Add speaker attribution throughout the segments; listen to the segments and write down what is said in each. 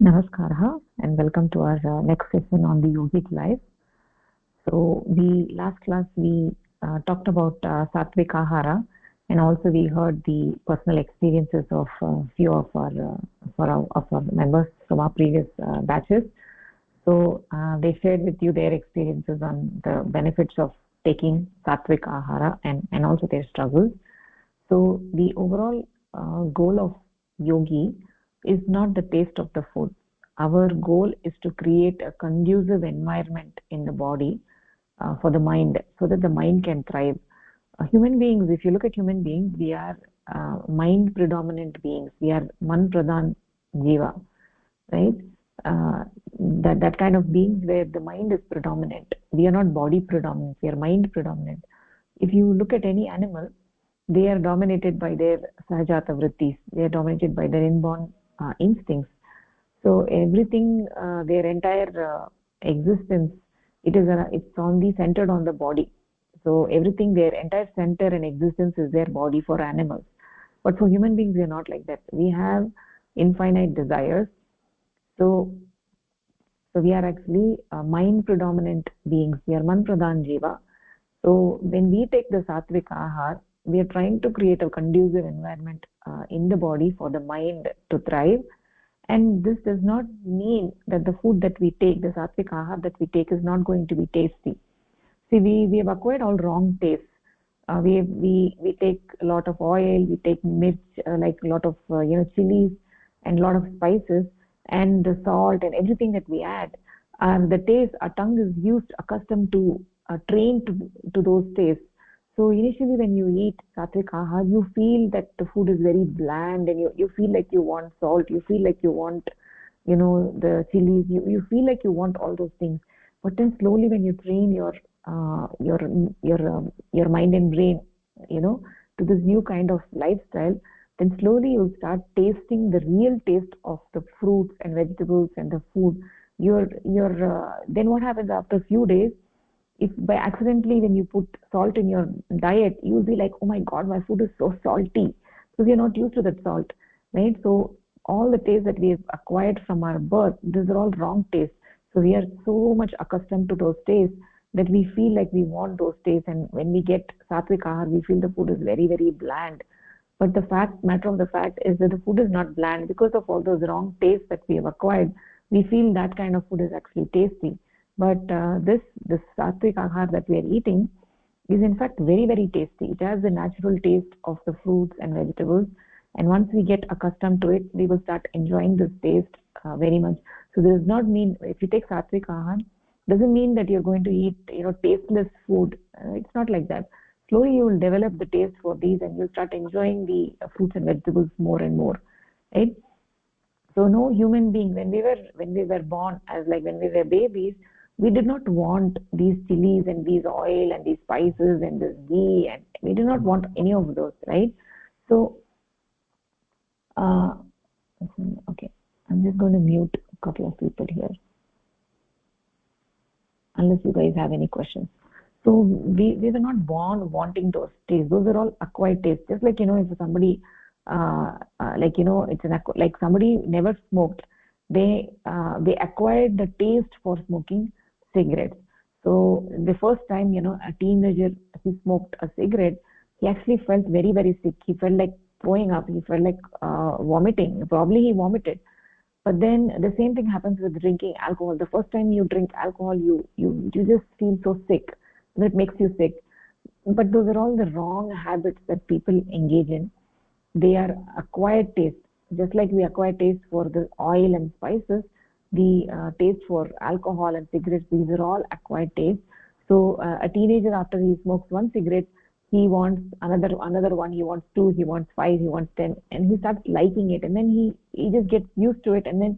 Speaker 1: Namaskara and welcome to our next session on the yogic life. So, last class we talked about Sattvika Ahara, and also we heard the personal experiences of few of our members from our previous batches. So they shared with you their experiences on the benefits of taking Sattvika Ahara and also their struggles. So the overall goal of yogi is not the taste of the food. Our goal is to create a conducive environment in the body for the mind, so that the mind can thrive. Human beings, if you look at human beings, we are mind predominant beings. We are man pradhan jiva, right? Uh, that kind of beings where the mind is predominant. We are not body predominant. We are mind predominant. If you look at any animal, they are dominated by their sahajata vrittis. They are dominated by their inborn instincts. So everything, their entire existence, it's only centered on the body. So everything, their entire center and existence is their body for animals. But for human beings, we are not like that. We have infinite desires. So we are actually mind predominant beings. We are man pradhan jiva. So when we take the Sattvika Ahar, we are trying to create a conducive environment in the body for the mind to thrive. And this does not mean that the food that we take, the Sattvika Ahar that we take, is not going to be tasty. See, we have acquired all wrong tastes. We take a lot of oil, we take mirch, like a lot of chilies and a lot of spices, and the salt and everything that we add. The taste, our tongue is used, accustomed to, trained to those tastes. So initially, when you eat sattvic ahar, you feel that the food is very bland, and you feel like you want salt, you feel like you want, the chilies, you feel like you want all those things. But then slowly, when you train your mind and brain, to this new kind of lifestyle, then slowly you'll start tasting the real taste of the fruits and vegetables and the food. Then what happens after a few days? If by accidentally when you put salt in your diet, you'll be like, oh my god, my food is so salty, because you're not used to that salt, right? So all the tastes that we have acquired from our birth, these are all wrong tastes. So we are so much accustomed to those tastes that we feel like we want those tastes, and when we get sattvic ahar, we feel the food is very, very bland. But the matter of the fact is that the food is not bland because of all those wrong tastes that we have acquired. We feel that kind of food is actually tasty. But this sattvic ahar that we are eating is in fact very, very tasty. It has the natural taste of the fruits and vegetables, and once we get accustomed to it, we will start enjoying this taste very much. So this does not mean, if you take sattvic ahar, doesn't mean that you're going to eat tasteless food. It's not like that. Slowly you will develop the taste for these, and you'll start enjoying the fruits and vegetables more and more, right? So no human being, when we were born, as like when we were babies, we did not want these chilies and these oil and these spices and this ghee, and we did not want any of those, right? So uh, okay, I'm just going to mute a couple of people here, unless you guys have any questions. So we were not born wanting those tastes. Those are all acquired tastes. Just like, if somebody, it's like somebody never smoked, they acquired the taste for smoking cigarettes. So the first time, a teenager, he smoked a cigarette, he actually felt very, very sick. He felt like throwing up. He felt like vomiting. Probably he vomited. But then the same thing happens with drinking alcohol. The first time you drink alcohol, you just feel so sick. It makes you sick. But those are all the wrong habits that people engage in. They are acquired taste. Just like we acquire taste for the oil and spices, the taste for alcohol and cigarettes, these are all acquired tastes. So a teenager, after he smokes one cigarette, he wants another one, he wants two, he wants five, he wants 10, and he starts liking it, and then he just gets used to it, and then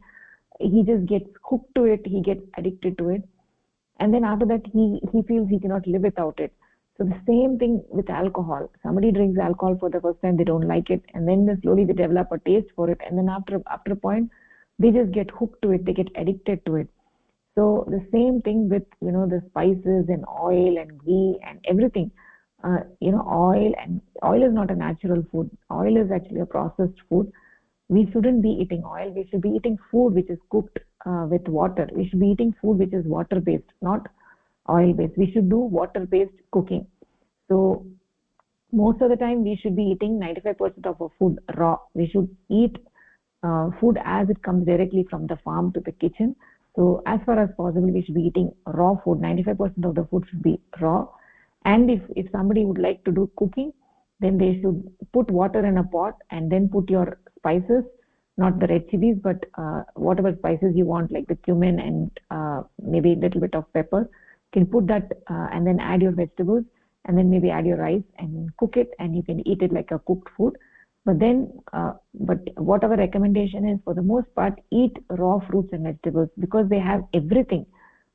Speaker 1: he just gets hooked to it, he gets addicted to it, and then after that he feels he cannot live without it. So the same thing with alcohol. Somebody drinks alcohol for the first time, they don't like it, and then slowly they develop a taste for it, and then after a point, they just get hooked to it, they get addicted to it. So the same thing with the spices and oil and ghee and everything. Oil is not a natural food. Oil is actually a processed food. We shouldn't be eating oil. We should be eating food which is cooked with water. We should be eating food which is water based, not oil based. We should do water based cooking. So most of the time we should be eating 95% of our food raw. We should eat food as it comes directly from the farm to the kitchen. So as far as possible, we should be eating raw food. 95% of the food should be raw. And if somebody would like to do cooking, then they should put water in a pot and then put your spices, not the red chilies, but whatever spices you want, like the cumin and maybe a little bit of pepper. You can put that and then add your vegetables and then maybe add your rice and cook it, and you can eat it like a cooked food. But then but what our recommendation is, for the most part, eat raw fruits and vegetables because they have everything,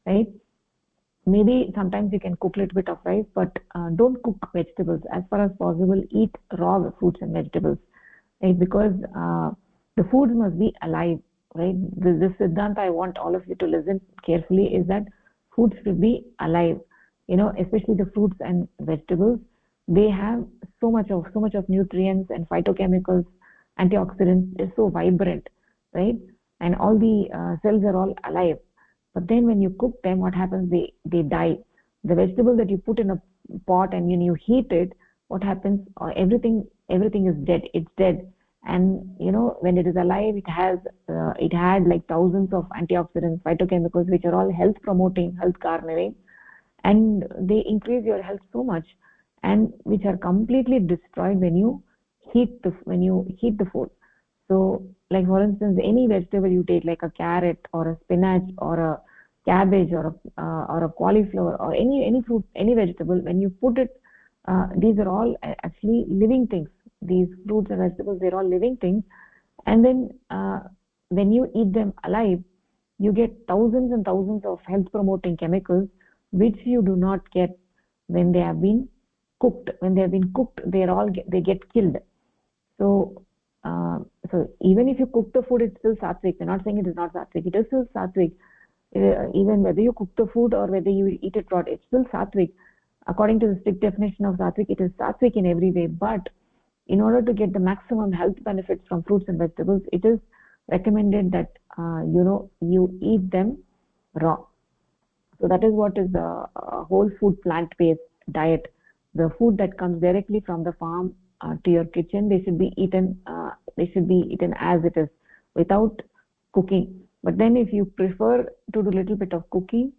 Speaker 1: right? Maybe sometimes you can cook a little bit of rice, but don't cook vegetables. As far as possible, eat raw fruits and vegetables, right? Because the foods must be alive, right? This Siddhanta I want all of you to listen carefully is that foods should be alive. Especially the fruits and vegetables, they have so much of nutrients and phytochemicals, antioxidants. Is so vibrant, right? And all the cells are all alive. But then when you cook them, what happens? They die. The vegetable that you put in a pot and when you heat it, what happens? Everything is dead. It's dead. And when it is alive, it had like thousands of antioxidants, phytochemicals, which are all health promoting, health garnering, and they increase your health so much, and which are completely destroyed when you heat the food. So like for instance, any vegetable you take, like a carrot or a spinach or a cabbage or a cauliflower or any fruit, any vegetable, when you put it, these are all actually living things. These fruits and vegetables, they're all living things. And then when you eat them alive, you get thousands and thousands of health promoting chemicals which you do not get when they have been cooked. When they have been cooked, they get killed. So so even if you cook the food, it's still sattvic. We're not saying it is not sattvic. It is still sattvic. Even whether you cook the food or whether you eat it raw, it's still sattvic. According to the strict definition of sattvic, it is sattvic in every way. But in order to get the maximum health benefits from fruits and vegetables, it is recommended that you eat them raw. So that is what is the whole food plant-based diet. The food that comes directly from the farm to your kitchen, they should be eaten. They should be eaten as it is, without cooking. But then, if you prefer to do a little bit of cooking,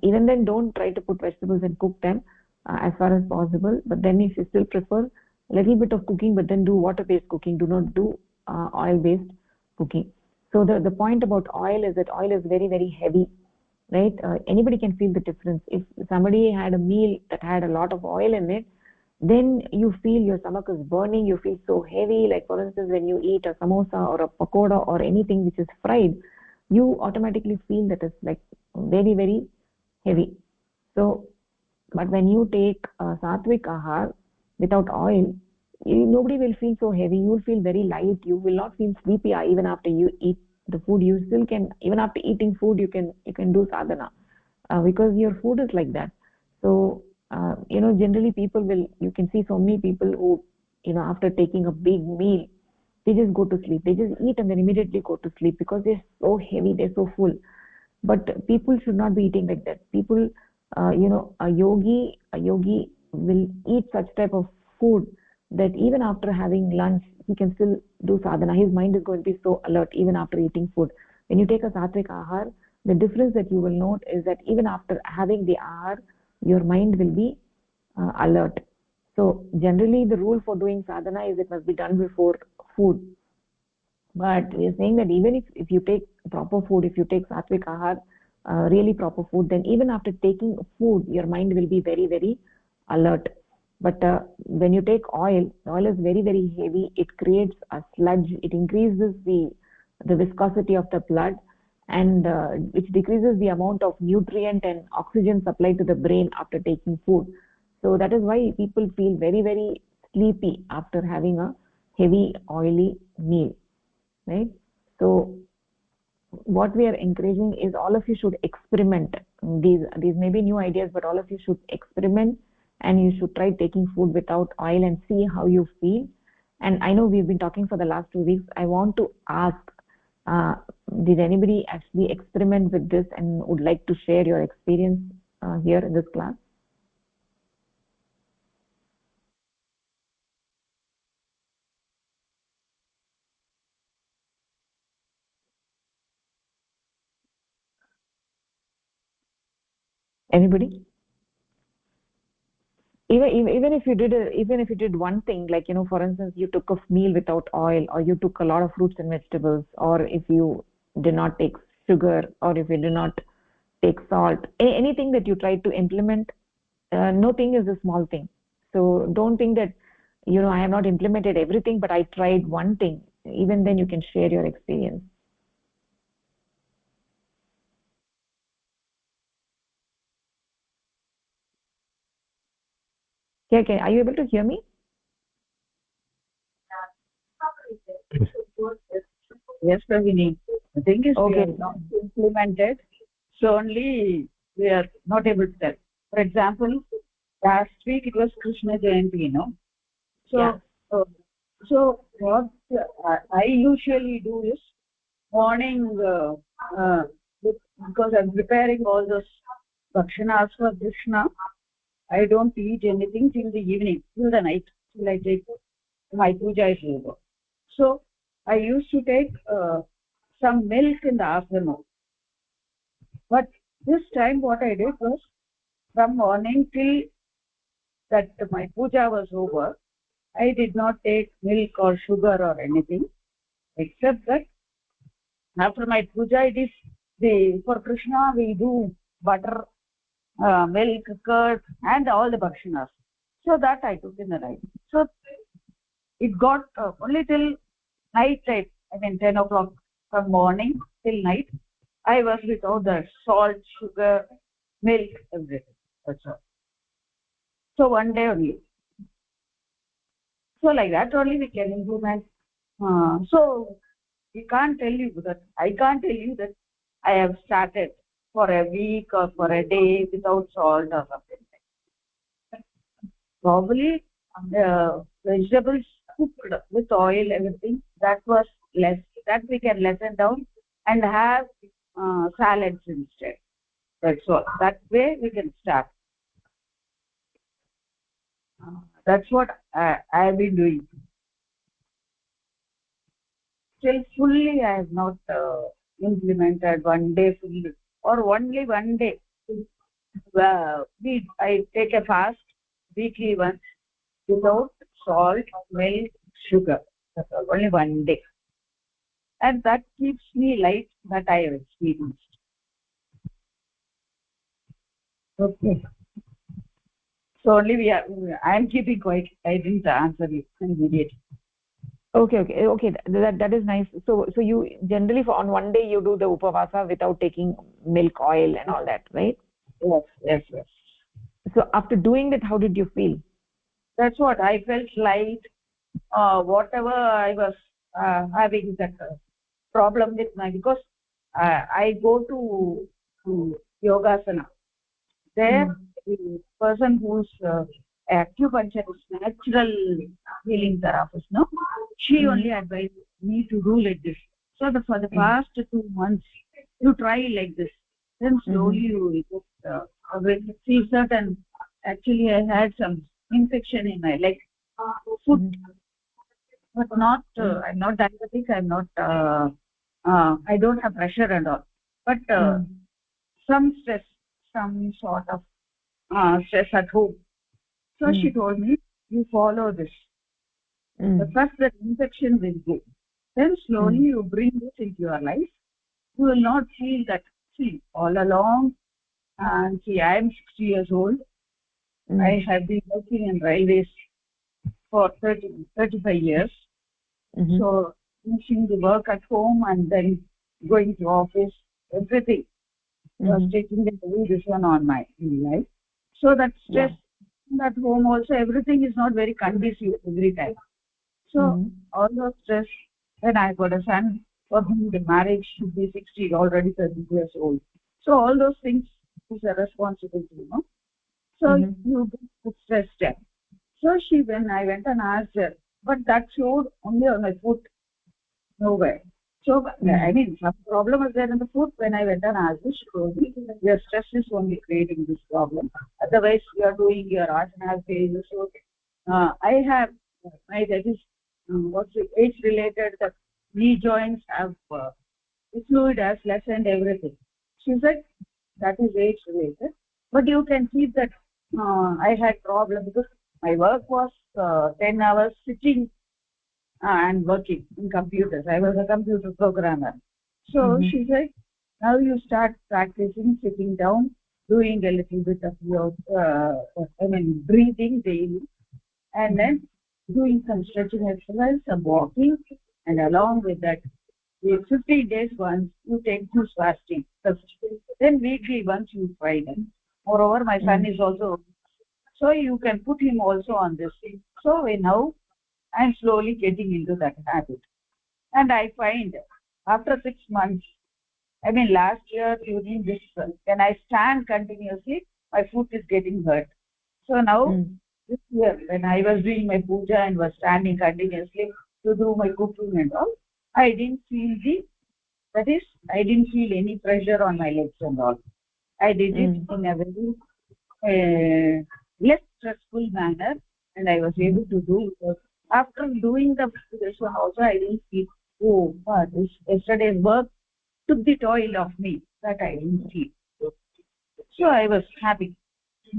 Speaker 1: even then, don't try to put vegetables and cook them as far as possible. But then, if you still prefer a little bit of cooking, but then do water-based cooking. Do not do oil-based cooking. So the point about oil is that oil is very, very heavy, right? Anybody can feel the difference. If somebody had a meal that had a lot of oil in it, then you feel your stomach is burning, you feel so heavy. Like for instance, when you eat a samosa or a pakoda or anything which is fried, you automatically feel that it's like very, very heavy. So but when you take sattvic ahar without oil, nobody will feel so heavy. You will feel very light. You will not feel sleepy even after you eat the food. You still can, even after eating food, you can do sadhana because your food is like that. So generally you can see so many people who after taking a big meal, they just go to sleep. They just eat and then immediately go to sleep because they're so heavy, they're so full. But people should not be eating like that. People, a yogi will eat such type of food that even after having lunch, he can still do sadhana. His mind is going to be so alert even after eating food. When you take a sattvic ahar, the difference that you will note is that even after having the ahar, your mind will be alert. So generally, the rule for doing sadhana is it must be done before food. But we are saying that even if you take proper food, if you take sattvic ahar, really proper food, then even after taking food, your mind will be very, very alert. But when you take oil is very, very heavy. It creates a sludge. It increases the viscosity of the blood, and which decreases the amount of nutrient and oxygen supplied to the brain after taking food. So that is why people feel very, very sleepy after having a heavy oily meal, right? So what we are encouraging is all of you should experiment. These may be new ideas, but all of you should experiment, and you should try taking food without oil and see how you feel. And I know we've been talking for the last 2 weeks. I want to ask, uh, did anybody actually experiment with this and would like to share your experience here in this class? Anybody? Even if you did even if you did one thing, like, for instance, you took a meal without oil, or you took a lot of fruits and vegetables, or if you did not take sugar, or if you did not take salt, anything that you tried to implement, no thing is a small thing. So don't think that, I have not implemented everything, but I tried one thing. Even then you can share your experience. Okay, are you able to hear me?
Speaker 2: Yes, Pravini. The thing is, we
Speaker 1: Okay.
Speaker 2: have not implemented, so only we are not able to tell. For example, last week it was Krishna Jayanti, So,
Speaker 1: Yeah.
Speaker 2: what I usually do is morning, because I'm preparing all those bhakshanas for Krishna, I don't eat anything till the evening, till the night, till I take my puja is over. So I used to take some milk in the afternoon. But this time what I did was, from morning till that my puja was over, I did not take milk or sugar or anything, except that after my puja, it is for Krishna we do butter, milk, curd, and all the bhakshanas. So that I took in the night. So it got only till night time, I mean 10 o'clock from morning till night, I was without the salt, sugar, milk, everything. That's all. So one day only. So like that only we can implement. So we can't tell you that, I can't tell you that I have started for a week or for a day without salt or something. Probably vegetables cooked with oil, everything, that was less. That we can lessen down and have salads instead. That's all. That way we can start. That's what I have been doing. Still fully I have not implemented one day fully, or only one day. I take a fast weekly once without salt, milk, sugar. That's all. Only one day. And that keeps me light, that I have experienced. Okay. So only I am keeping quiet. I didn't answer you immediately.
Speaker 1: Okay. That is nice. So you generally on one day you do the upavasa without taking milk, oil, and all that, right?
Speaker 2: Yes.
Speaker 1: So after doing that, how did you feel?
Speaker 2: That's what I felt light. Whatever I was having that problem with my, because I go to yogasana. There, the person who's acupuncturist, natural healing therapist, no, she only advised me to do like this. So for the past 2 months, you try like this. Then slowly you will get see certain. Actually, I had some infection in my leg, foot, but not. I'm not diabetic. I'm not. I don't have pressure and all, but some stress, some sort of stress at home. So she told me, you follow this. The first that infection will go. Then slowly you bring this into your life. You will not feel that. See, all along, and see, I am 60 years old. I have been working in railways for 35 years. So finishing the work at home and then going to office, everything was taking the heavy decision on my life. So that stress at home also, everything is not very conducive every time. So all those stress, then I got a son for whom the marriage should be 60, already 30 years old. So all those things is a responsibility, So you put stress there. So when I went and asked her, but that showed only on my foot, nowhere. So, I mean, some problem was there in the foot. When I went on Azish, she told me, your stress is only creating this problem. Otherwise, you are doing your asana phases. So, I have, that is, what's it, age-related, the knee joints have, the fluid has lessened everything. She said, that is age-related. But you can see that I had problem because my work was 10 hours sitting and working in computers. I was a computer programmer. So she said, now you start practicing sitting down, doing a little bit of your, breathing daily, and then doing some stretching exercise, some walking, and along with that, 15 days once you take juice fasting. Then weekly once you try them. Moreover, my son is also, so you can put him also on this. So now I'm slowly getting into that habit. And I find after 6 months, I mean last year during this, when I stand continuously, my foot is getting hurt. So now this year when I was doing my puja and was standing continuously to do my cooking and all, I didn't feel I didn't feel any pressure on my legs and all. I did it in a very less stressful manner, and I was able to do it. After doing the this one also, I didn't feel, oh, this yesterday's work took the toil of me. That I didn't feel. So I was happy.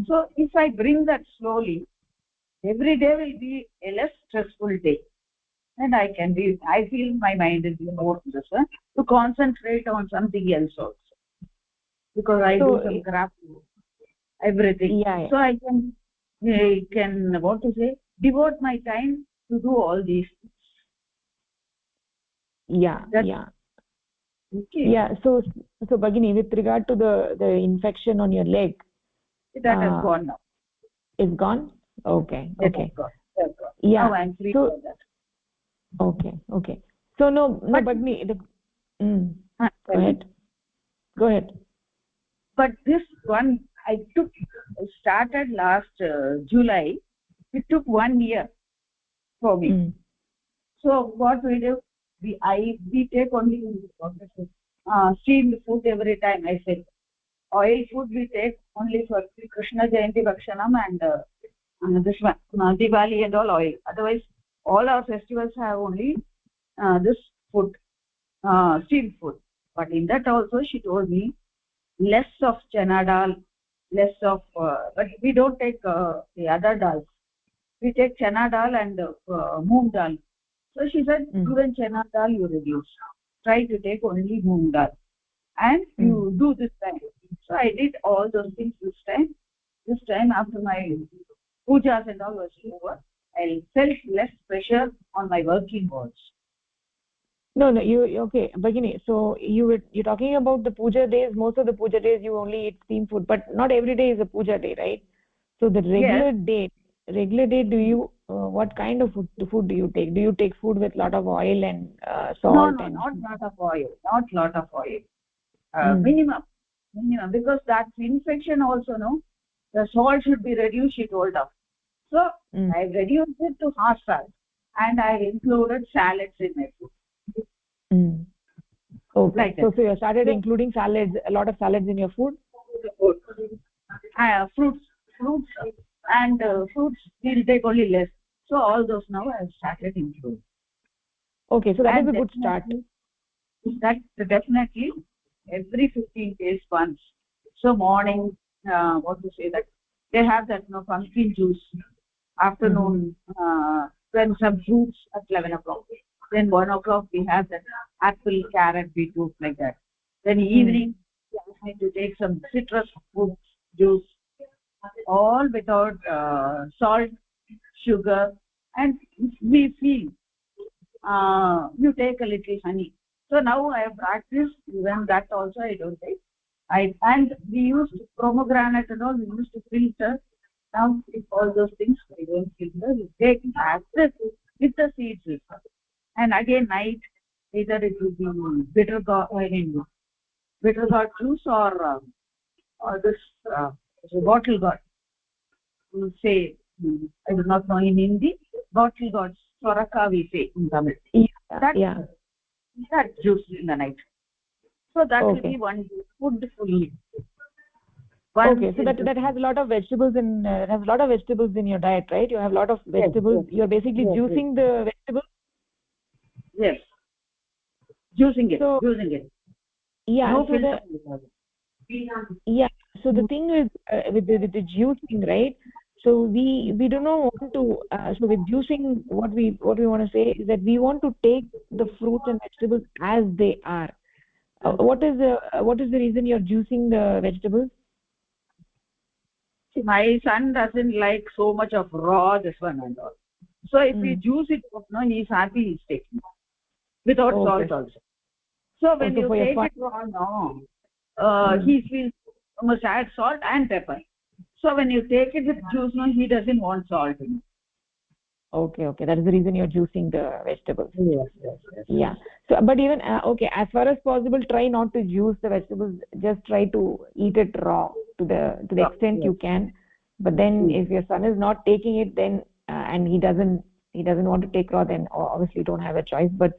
Speaker 2: So if I bring that slowly, every day will be a less stressful day. And I feel my mind is more to concentrate on something else also. Because I do some craft, everything.
Speaker 1: Yeah.
Speaker 2: So I can what to say, devote my time to do all these things.
Speaker 1: Yeah.
Speaker 2: Okay.
Speaker 1: Yeah. So Bhagini, with regard to the infection on your leg,
Speaker 2: that has gone now.
Speaker 1: It's gone? Okay.
Speaker 2: That has gone.
Speaker 1: Yeah.
Speaker 2: Now I'm free for that.
Speaker 1: Okay. So no, Bhagini, Go ahead.
Speaker 2: But this one I started last July. It took 1 year for me. So what we do, we take only steamed food every time. I said oil food we take only for Krishna Jayanti Bhakshanam and this one Diwali and all oil. Otherwise, all our festivals have only this food, steamed food. But in that also, she told me less of chana dal, less of. But we don't take the other dals. We take chana dal and moong dal. So she said, even chana dal you reduce. Try to take only moong dal. And you do this time. So I did all those things this time. This time after my pujas and all was over, I felt less pressure on my working hours.
Speaker 1: No, you okay, Bhagini. So you're talking about the puja days. Most of the puja days you only eat steamed food, but not every day is a puja day, right? So the regular day, do you what kind of food do you take? Do you take food with lot of oil and salt?
Speaker 2: No, not lot of oil. Not lot of oil. Minimum, because that infection also, no, the salt should be reduced, she told us. So I reduced it to half salt, and I included salads in my food.
Speaker 1: Okay. Like so you started including salads, a lot of salads in your food.
Speaker 2: Fruits, and fruits will take only less. So all those now I have started including.
Speaker 1: Okay, so that is a good start.
Speaker 2: That definitely every 15 days once. So morning, what to say, that they have that pumpkin juice. Afternoon, then some fruits at 11 o'clock. Then 1 o'clock we have that apple, carrot, beetroot, like that. Then evening we ask me to take some citrus fruit juice, all without salt, sugar, and we feel you take a little honey. So now I have practiced, even that also I don't take. And we used pomegranate and all, we used to filter. Now with all those things I don't filter. We take access with the seeds. And again night, either it will be bitter gourd juice or this bottle gourd. We say, I do not know in Hindi, bottle gourds. soraka we say in Tamil.
Speaker 1: Yeah, yeah.
Speaker 2: That juice in the night. So that will
Speaker 1: Okay.
Speaker 2: be one food fully.
Speaker 1: Okay, so that has a lot of vegetables in has a lot of vegetables in your diet, right? You have a lot of vegetables.
Speaker 2: Yes.
Speaker 1: You're basically juicing the vegetables.
Speaker 2: Yes. Juicing it.
Speaker 1: So yeah,
Speaker 2: No
Speaker 1: so
Speaker 2: filter.
Speaker 1: yeah. So the thing is with the juicing, right? So we do not want to. So with juicing, what we want to say is that we want to take the fruits and vegetables as they are. What is the reason you're juicing the vegetables?
Speaker 2: See, my son doesn't like so much of raw this one and all. So if we juice it, no, he's happy he's taking without salt also. So when you take it raw, no, he feels you must add salt and pepper. So when you take it with juice, no, he doesn't want salt in it.
Speaker 1: Okay, that is the reason you're juicing the vegetables.
Speaker 2: Yes.
Speaker 1: Yeah. So, but even okay, as far as possible, try not to juice the vegetables. Just try to eat it raw to the extent you can. But then, if your son is not taking it, then and he doesn't want to take raw, then obviously you don't have a choice. But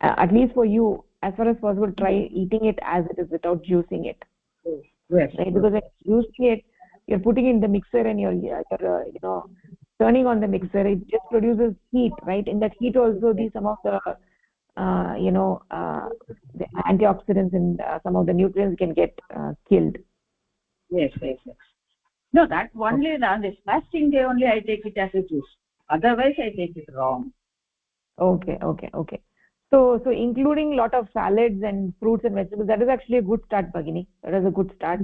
Speaker 1: at least for you, as far as possible, try eating it as it is without juicing it.
Speaker 2: Yes.
Speaker 1: Right? Because when you're juicing it, you're putting it in the mixer and you're turning on the mixer. It just produces heat, right? In that heat also, some of the the antioxidants and some of the nutrients can get killed.
Speaker 2: Yes. No, that only on this fasting day only I take it as a juice. Otherwise, I take it raw.
Speaker 1: Okay. So including lot of salads and fruits and vegetables, that is actually a good start, Bhagini. That is a good start.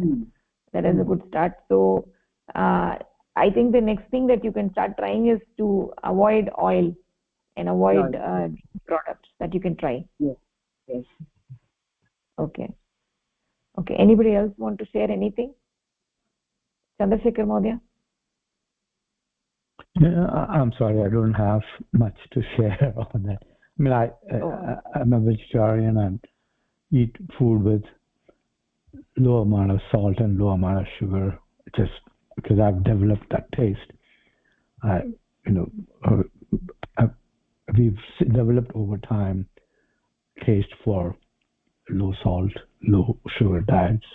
Speaker 1: That is a good start. So I think the next thing that you can start trying is to avoid oil and avoid products that you can try.
Speaker 2: Yes.
Speaker 1: Okay. Anybody else want to share anything? Chandrasekhar Mahodaya?
Speaker 3: I'm sorry, I don't have much to share on that. I mean, I'm a vegetarian and eat food with low amount of salt and low amount of sugar, just because I've developed that taste. We've developed over time taste for low salt, low sugar diets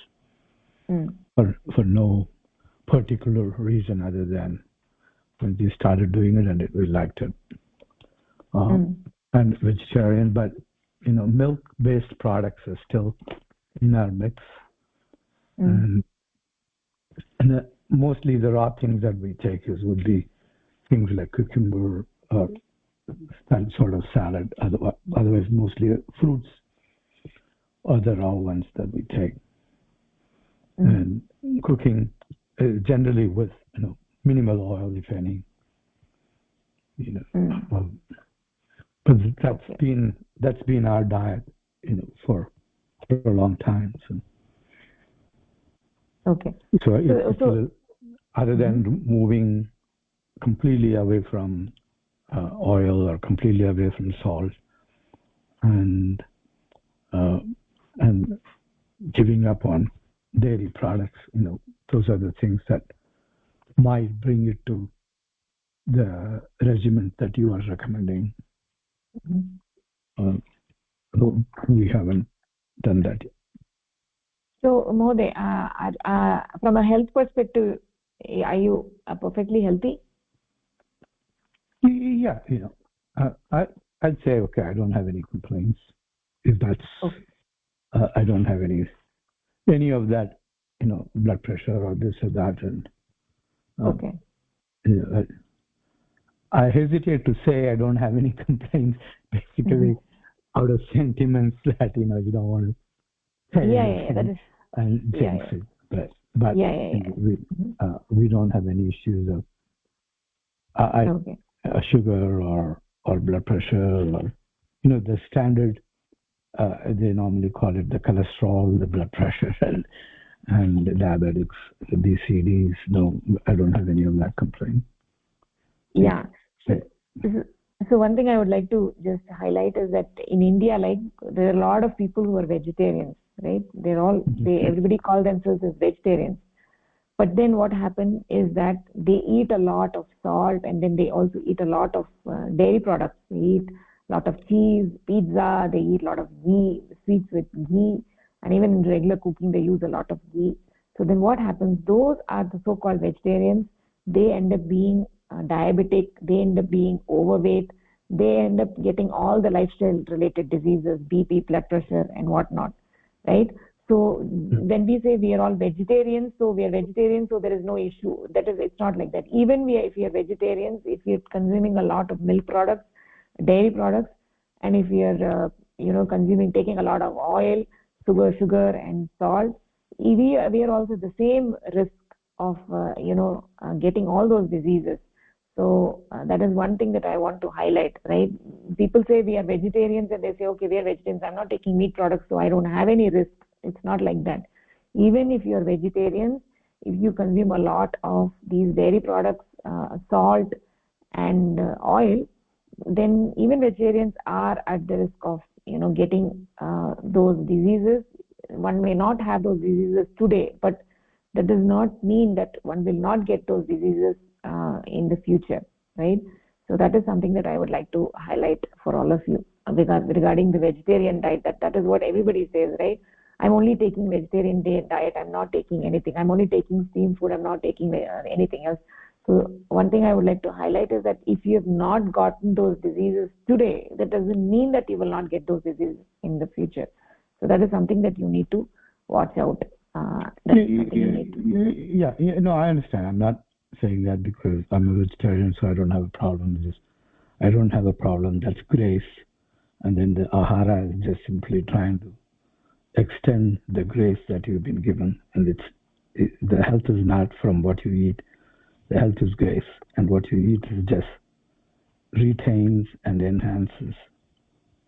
Speaker 3: for no particular reason other than when we started doing it and we liked it. And vegetarian, but milk-based products are still in our mix, and mostly the raw things that we take would be things like cucumber or that sort of salad. Otherwise, mostly fruits are the raw ones that we take, and cooking generally with minimal oil, if any. But that's been our diet, for a long time. So.
Speaker 1: Okay.
Speaker 3: So other than moving completely away from oil or completely away from salt, and giving up on dairy products, those are the things that might bring it to the regimen that you are recommending. We haven't done that yet.
Speaker 1: So, Mohde, from a health perspective, are you perfectly healthy?
Speaker 3: Yeah, I'd say okay. I don't have any complaints. If that's, I don't have any of that, blood pressure or this or that, and I hesitate to say I don't have any complaints, basically out of sentiments that you don't want to say anything and jinx it. But we don't have any issues of sugar or blood pressure or the standard. They normally call it the cholesterol, the blood pressure, and the diabetics, the BCDs. No, I don't have any of that complaint.
Speaker 1: Yeah. So one thing I would like to just highlight is that in India, like there are a lot of people who are vegetarians, right? Everybody call themselves as vegetarians. But then what happens is that they eat a lot of salt, and then they also eat a lot of dairy products. They eat a lot of cheese, pizza, they eat a lot of ghee, sweets with ghee, and even in regular cooking they use a lot of ghee. So then what happens, those are the so-called vegetarians. They end up being diabetic, they end up being overweight, they end up getting all the lifestyle related diseases, BP, blood pressure, and whatnot, right? So when we say we are all vegetarians, so we are vegetarians, so there is no issue. That is, it's not like that. Even if we are vegetarians, if we are consuming a lot of milk products, dairy products, and if we are taking a lot of oil, sugar and salt, we are also the same risk of getting all those diseases. So that is one thing that I want to highlight, right? People say we are vegetarians, and they say, okay, we are vegetarians, I'm not taking meat products, so I don't have any risk. It's not like that. Even if you're vegetarians, if you consume a lot of these dairy products, salt and oil, then even vegetarians are at the risk of getting those diseases. One may not have those diseases today, but that does not mean that one will not get those diseases in the future, right? So that is something that I would like to highlight for all of you regarding the vegetarian diet. That is what everybody says, right? I'm only taking vegetarian diet, I'm not taking anything, I'm only taking steamed food, I'm not taking anything else. So one thing I would like to highlight is that if you have not gotten those diseases today, that doesn't mean that you will not get those diseases in the future. So that is something that you need to watch out.
Speaker 3: No, I understand. I'm not saying that because I'm a vegetarian, so I don't have a problem. I don't have a problem. That's grace. And then the ahara is just simply trying to extend the grace that you've been given. And the health is not from what you eat. The health is grace. And what you eat is just retains and enhances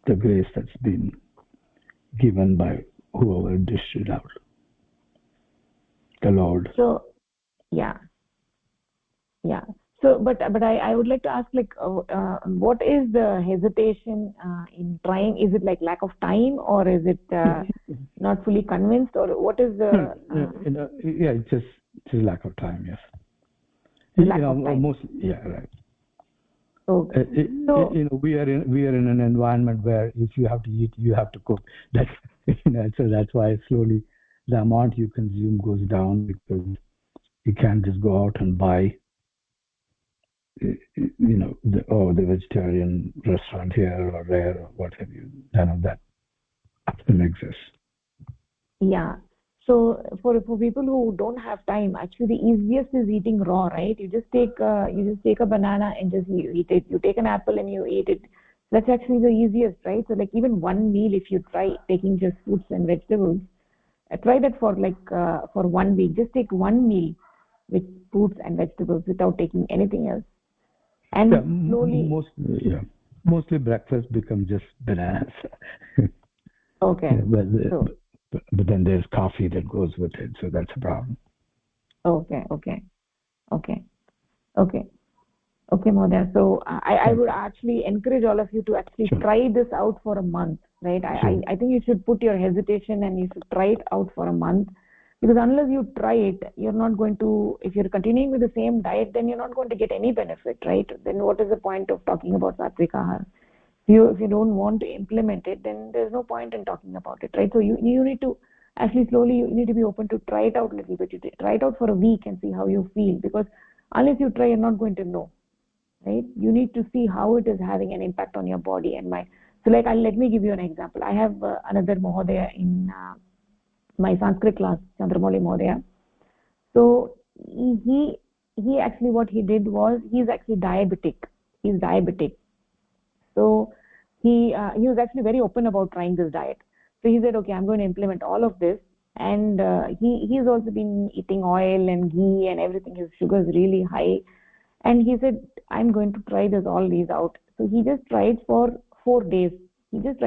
Speaker 3: the grace that's been given by whoever dished it out. The Lord.
Speaker 1: So, yeah. So, but I would like to ask, like, what is the hesitation in trying? Is it like lack of time, or is it not fully convinced, or what is the?
Speaker 3: It's just lack of time. Yes.
Speaker 1: Lack of time.
Speaker 3: Right.
Speaker 1: Okay.
Speaker 3: We are in an environment where if you have to eat, you have to cook. That's so that's why slowly the amount you consume goes down, because you can't just go out and buy the vegetarian restaurant here or there or what have you. None of that often exists.
Speaker 1: Yeah. So for people who don't have time, actually the easiest is eating raw, right? You just take a banana and just you eat it. You take an apple and you eat it. That's actually the easiest, right? So like even one meal, if you try taking just fruits and vegetables, try that for for 1 week. Just take one meal with fruits and vegetables without taking anything else. And slowly,
Speaker 3: mostly breakfast becomes just bananas.
Speaker 1: Okay.
Speaker 3: But then there's coffee that goes with it, so that's a problem.
Speaker 1: Okay, Modha. So I would actually encourage all of you to actually try this out for a month, right? I think you should put your hesitation and you should try it out for a month, because unless you try it, you're not going to, if you're continuing with the same diet, then you're not going to get any benefit, right? Then what is the point of talking about Sattvika Ahara? If you don't want to implement it, then there's no point in talking about it, right? So you need to actually slowly, you need to be open to try it out a little bit. You try it out for a week and see how you feel, because unless you try, you're not going to know, right? You need to see how it is having an impact on your body and mind. So like, let me give you an example. I have another Mahodaya in my Sanskrit class, Chandramouli Mahodaya. So he actually, what he did was, he's actually diabetic. He's diabetic. So he was actually very open about trying this diet. So he said, okay, I'm going to implement all of this. And he's also been eating oil and ghee and everything. His sugar is really high. And he said, I'm going to try all these out. So he just tried for 4 days. Just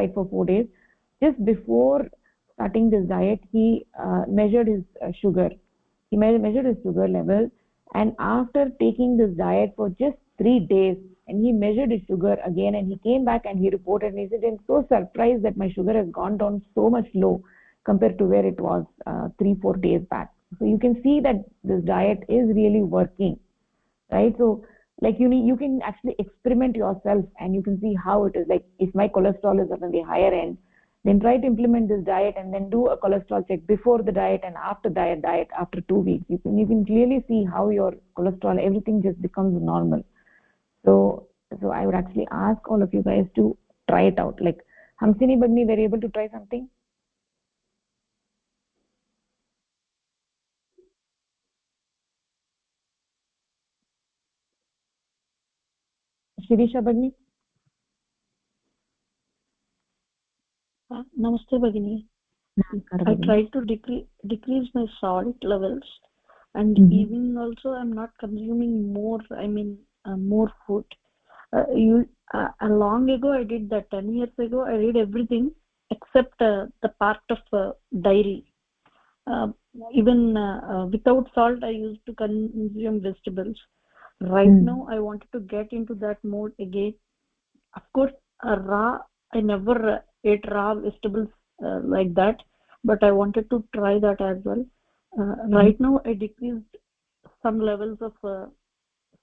Speaker 1: before starting this diet, he measured his sugar. He measured his sugar level. And after taking this diet for just 3 days, and he measured his sugar again, and he came back and he reported, and he said, I'm so surprised that my sugar has gone down so much low compared to where it was 3-4 days back. So you can see that this diet is really working, right? So like you can actually experiment yourself and you can see how it is. Like if my cholesterol is on the higher end, then try to implement this diet and then do a cholesterol check before the diet and after diet after 2 weeks. You can clearly see how your cholesterol, everything just becomes normal. So I would actually ask all of you guys to try it out. Like Hamsini Bagni, were you able to try something? Shirisha Bagni?
Speaker 4: Namaste Bhagini. I tried to decrease my salt levels, and even also I'm not consuming more. More food. Long ago I did that. 10 years ago I did everything except the part of dairy. Even without salt I used to consume vegetables. Right now I wanted to get into that mode again. Of course, raw, I never ate raw vegetables like that, but I wanted to try that as well. Right now I decreased some levels of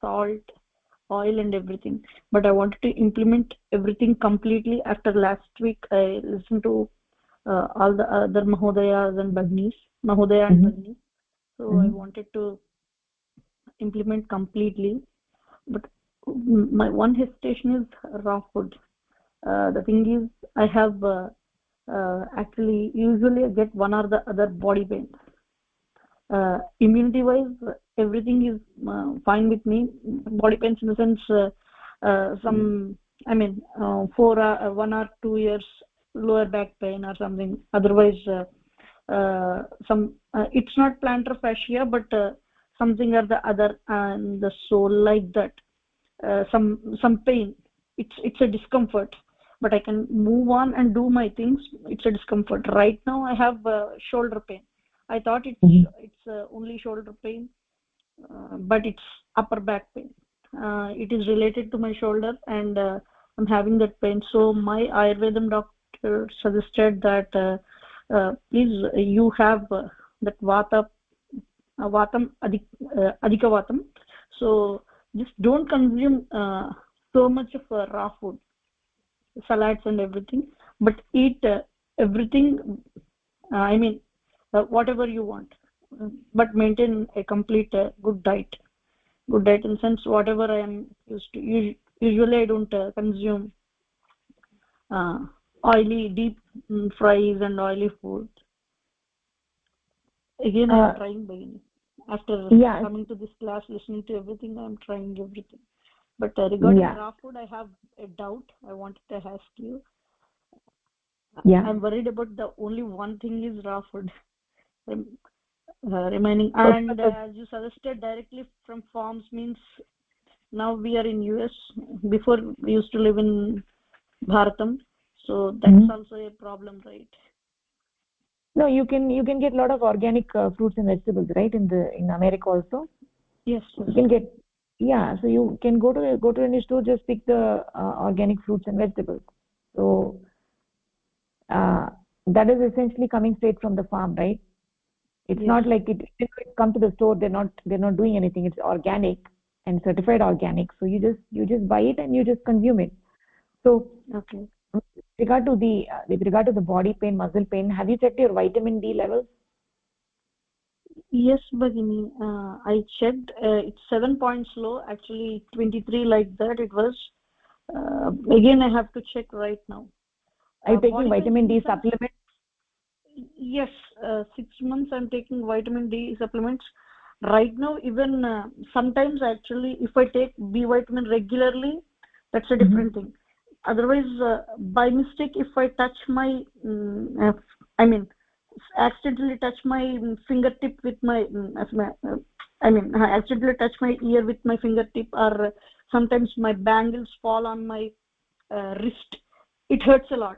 Speaker 4: salt, oil and everything, but I wanted to implement everything completely. After last week I listened to all the other Mahodayas and Bhagnis, Mahodaya and Bhagnis, so I wanted to implement completely. But my one hesitation is raw food. The thing is I have actually usually I get one or the other body pains. Immunity wise everything is fine with me. Body pains in the sense some for 1 or 2 years lower back pain or something. Otherwise some it's not plantar fascia, but something or the other and the sole, like that. Some pain. It's a discomfort, but I can move on and do my things. It's a discomfort. Right now I have shoulder pain. I thought it's only shoulder pain, but it's upper back pain. It is related to my shoulder, and I'm having that pain. So my Ayurvedam doctor suggested that please you have that vatam adhika vatam. So just don't consume so much of raw food, salads and everything, but eat everything. Whatever you want, but maintain a complete good diet. Good diet in the sense whatever I am used to. Usually I don't consume uh, oily deep fries and oily food. Again I am trying beginning. After coming to this class, listening to everything, I am trying everything. But regarding raw food, I have a doubt. I wanted to ask you. I'm worried about the only one thing is raw food. Remaining, and as you suggested, directly from farms means now we are in US. Before we used to live in Bharatam, so that's also a problem, right?
Speaker 1: No, you can get a lot of organic fruits and vegetables, right? In America also.
Speaker 4: Yes.
Speaker 1: You can get so you can go to any store, just pick the organic fruits and vegetables. So that is essentially coming straight from the farm, right? It's not like it come to the store, they're not doing anything. It's organic and certified organic. So you just buy it and you just consume it. So with regard to the body pain, muscle pain, have you checked your vitamin D levels?
Speaker 4: Yes, Bhagini. I checked. It's 7 points low. Actually, 23 like that. It was. Again, I have to check right now.
Speaker 1: Are you taking vitamin D supplements?
Speaker 4: Yes, 6 months I'm taking vitamin D supplements. Right now, even sometimes actually, if I take B vitamin regularly, that's a different thing. Otherwise, by mistake, if I touch my, accidentally touch my fingertip with my, I accidentally touch my ear with my fingertip, or sometimes my bangles fall on my wrist. It hurts a lot.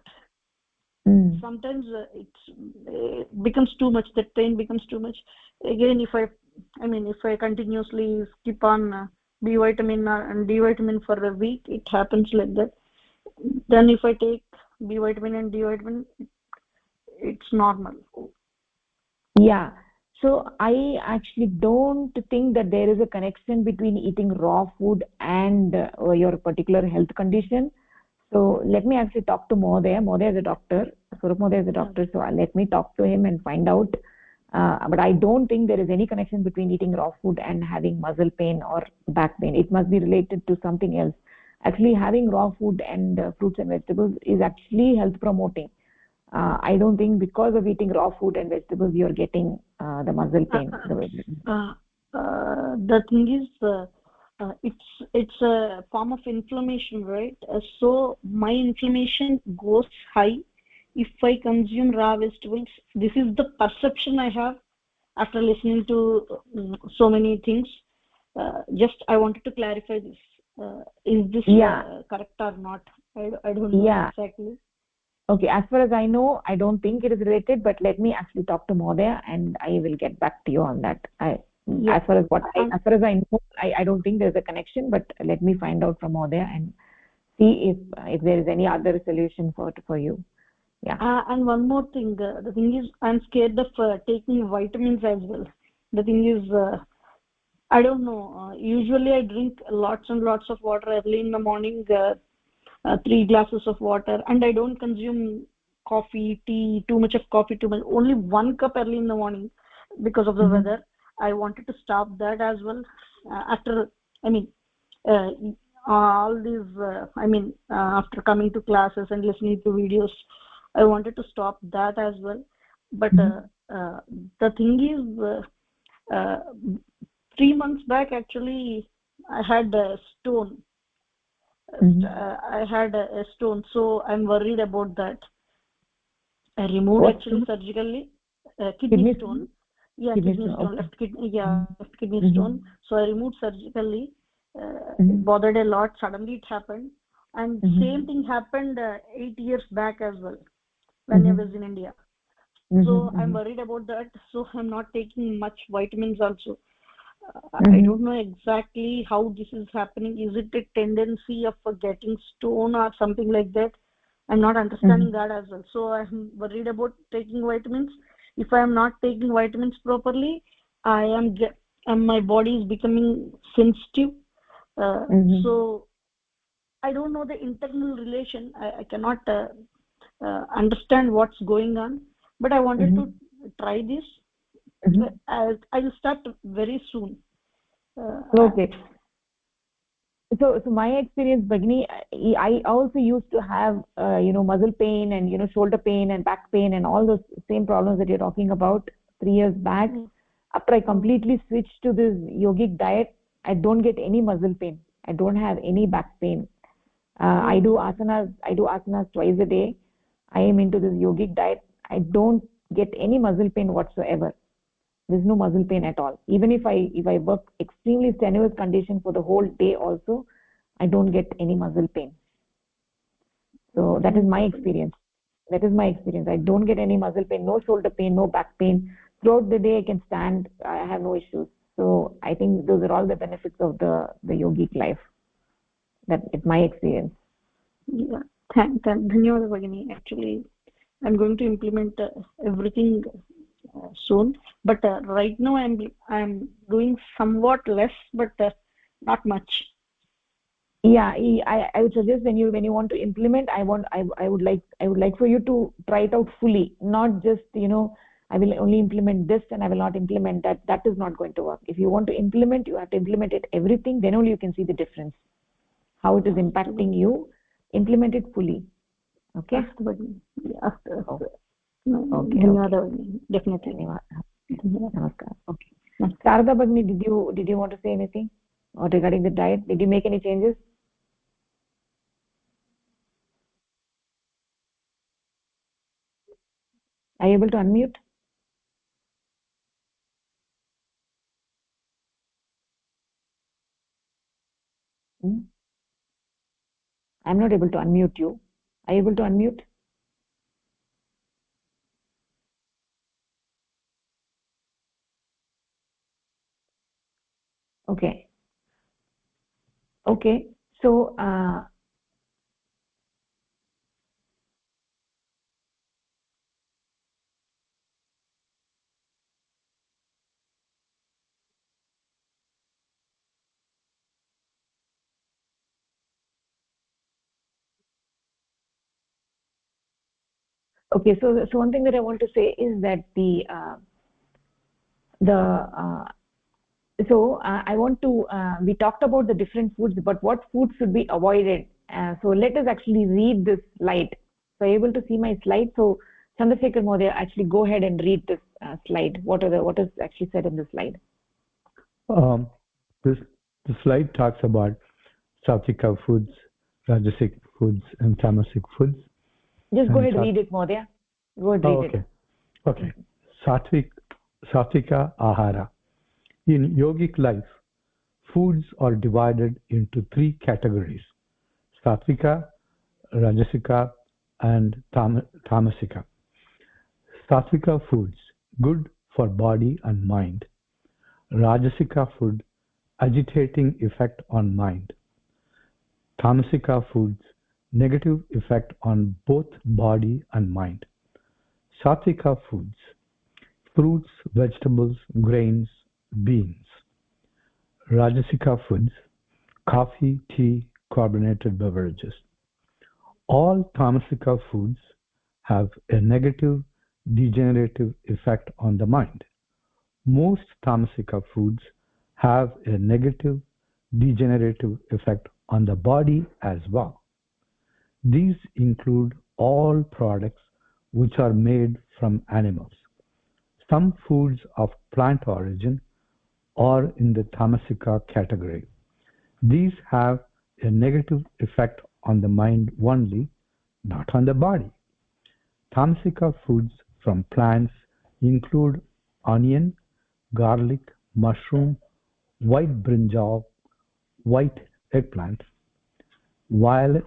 Speaker 4: Sometimes it becomes too much. That pain becomes too much. Again, if I continuously skip on B vitamin and D vitamin for a week, it happens like that. Then if I take B vitamin and D vitamin, it's normal.
Speaker 1: Yeah, So I actually don't think that there is a connection between eating raw food and your particular health condition. So let me actually talk to Mohdaya. Mohdaya is a doctor. Swarup Mohdaya is a doctor. So let me talk to him and find out. But I don't think there is any connection between eating raw food and having muscle pain or back pain. It must be related to something else. Actually, having raw food and fruits and vegetables is actually health promoting. I don't think because of eating raw food and vegetables you're getting the muscle pain.
Speaker 4: The thing is, it's a form of inflammation, right? So my inflammation goes high if I consume raw vegetables. This is the perception I have after listening to so many things. Just I wanted to clarify this. Is this correct or not? I don't know exactly.
Speaker 1: Okay, as far as I know, I don't think it is related, but let me actually talk to Mohdaya and I will get back to you on that. As far as I know, I don't think there's a connection, but let me find out from Mohdaya and see if there is any other solution for you. Yeah.
Speaker 4: And one more thing, the thing is, I'm scared of taking vitamins as well. The thing is, I don't know. Usually, I drink lots and lots of water early in the morning. 3 glasses of water, and I don't consume coffee, tea, too much of coffee, too much. Only 1 cup early in the morning because of the weather. I wanted to stop that as well. After, I mean, all these, after coming to classes and listening to videos, I wanted to stop that as well. But the thing is, 3 months back, actually, I had a stone. I had a stone, so I'm worried about that. I removed actually surgically kidney stone. Yeah, kidney stone, left kidney stone. So I removed surgically. It bothered a lot. Suddenly it happened, and same thing happened 8 years back as well when I was in India. So I'm worried about that. So I'm not taking much vitamins also. I don't know exactly how this is happening. Is it a tendency of getting stone or something like that? I'm not understanding that as well. So I'm worried about taking vitamins. If I am not taking vitamins properly, my body is becoming sensitive. So I don't know the internal relation. I cannot understand what's going on. But I wanted to try this. I will start very soon.
Speaker 1: Okay. So my experience, Bhagini, I also used to have muscle pain and shoulder pain and back pain and all those same problems that you're talking about 3 years back. After I completely switched to this yogic diet, I don't get any muscle pain. I don't have any back pain. I do asanas. Twice a day. I am into this yogic diet. I don't get any muscle pain whatsoever. There's no muscle pain at all. Even if I work extremely strenuous condition for the whole day also, I don't get any muscle pain. So that is my experience. I don't get any muscle pain, no shoulder pain, no back pain. Throughout the day I can stand. I have no issues. So I think those are all the benefits of the yogic life. That is my experience.
Speaker 4: Yeah, Dhanyawad Bhagini. Actually, I'm going to implement everything soon. But right now I'm doing somewhat less, but not much.
Speaker 1: Yeah, I would suggest when you want to implement, I would like for you to try it out fully, not just I will only implement this and I will not implement that. That is not going to work. If you want to implement, you have to implement it everything. Then only you can see the difference, how it is impacting you. Implement it fully. Okay.
Speaker 4: Definitely.
Speaker 1: Namaskar. Okay. Sarada Bhagini, did you want to say anything or regarding the diet? Did you make any changes? Are you able to unmute? I'm not able to unmute you. Are you able to unmute? Okay. Okay. So Okay, so one thing that I want to say is that I want to we talked about the different foods, but what foods should be avoided? So let us actually read this slide. So able to see my slide. So Chandrasekhar Mohdaya, actually go ahead and read this slide. What is actually said in the slide?
Speaker 3: Um, the slide talks about Sattvika foods, Rajasic foods, and Tamasic foods.
Speaker 1: Just go ahead and read it, Mohdaya. Go ahead and read
Speaker 3: it. Okay. Sattvika Ahara. In yogic life, foods are divided into three categories: Sattvika, Rajasika, and Tamasika. Sattvika foods, good for body and mind. Rajasika food, agitating effect on mind. Tamasika foods, negative effect on both body and mind. Sattvika foods, fruits, vegetables, grains, beans. Rajasika foods, coffee, tea, carbonated beverages. All Tamasika foods have a negative degenerative effect on the mind. Most Tamasika foods have a negative degenerative effect on the body as well. These include all products which are made from animals. Some foods of plant origin are in the Tamasika category. These have a negative effect on the mind only, not on the body. Tamasika foods from plants include onion, garlic, mushroom, white brinjal, white eggplant, violet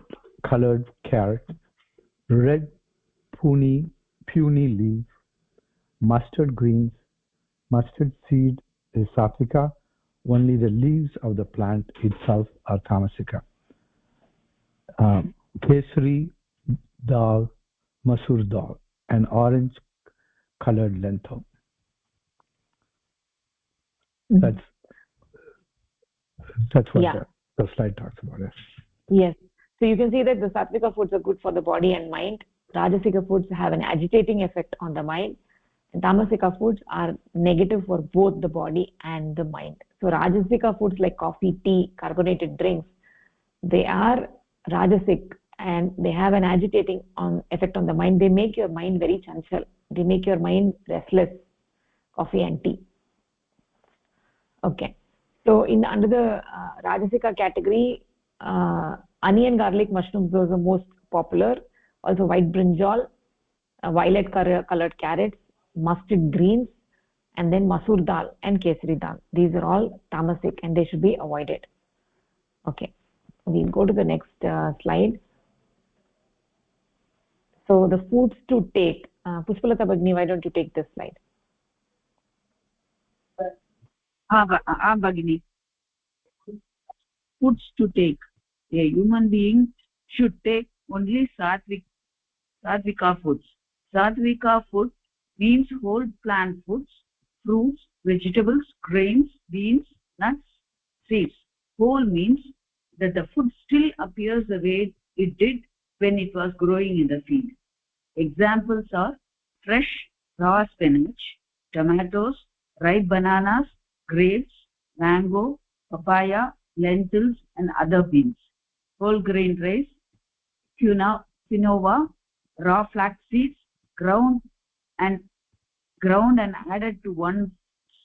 Speaker 3: colored carrot, red puny leaf, mustard greens. Mustard seed is Sattvika, only the leaves of the plant itself are Tamasika. Kesari dal, masoor dal, an orange colored lentil. That's what the slide talks about.
Speaker 1: Yes. So you can see that the Sattvika foods are good for the body and mind. Rajasika foods have an agitating effect on the mind. And Tamasika foods are negative for both the body and the mind. So Rajasika foods like coffee, tea, carbonated drinks, they are Rajasic and they have an agitating effect on the mind. They make your mind very chanchal. They make your mind restless, coffee and tea. Okay. So under the Rajasika category, onion, garlic, mushrooms, those are most popular. Also white brinjal, violet colored carrots, mustard greens, and then masoor dal and kesari dal. These are all tamasic and they should be avoided. Okay, we'll go to the next slide. So the foods to take. Pushpalata Bhagini, why don't you take this slide?
Speaker 2: Bhagini. Foods to take. A human being should take only Sattvika foods. Sattvika food means whole plant foods, fruits, vegetables, grains, beans, nuts, seeds. Whole means that the food still appears the way it did when it was growing in the field. Examples are fresh raw spinach, tomatoes, ripe bananas, grapes, mango, papaya, lentils, and other beans. Whole grain rice, quinoa, raw flax seeds, ground and added to one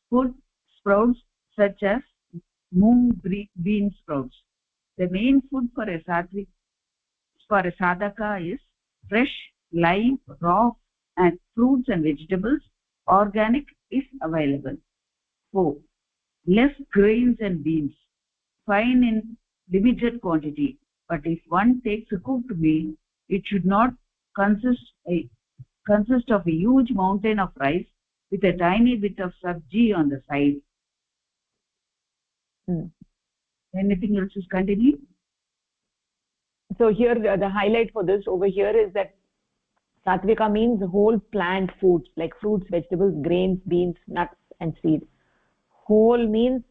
Speaker 2: food sprouts such as moong bean sprouts. The main food for a sadhaka is fresh, live, raw, and fruits and vegetables. Organic is available. 4. Less grains and beans. Fine in limited quantity, but if one takes a cooked meal, it should not consist of a huge mountain of rice with a tiny bit of sabji on the side. Anything else is continuing?
Speaker 1: So here the highlight for this over here is that Sattvika means whole plant foods like fruits, vegetables, grains, beans, nuts, and seeds. Whole means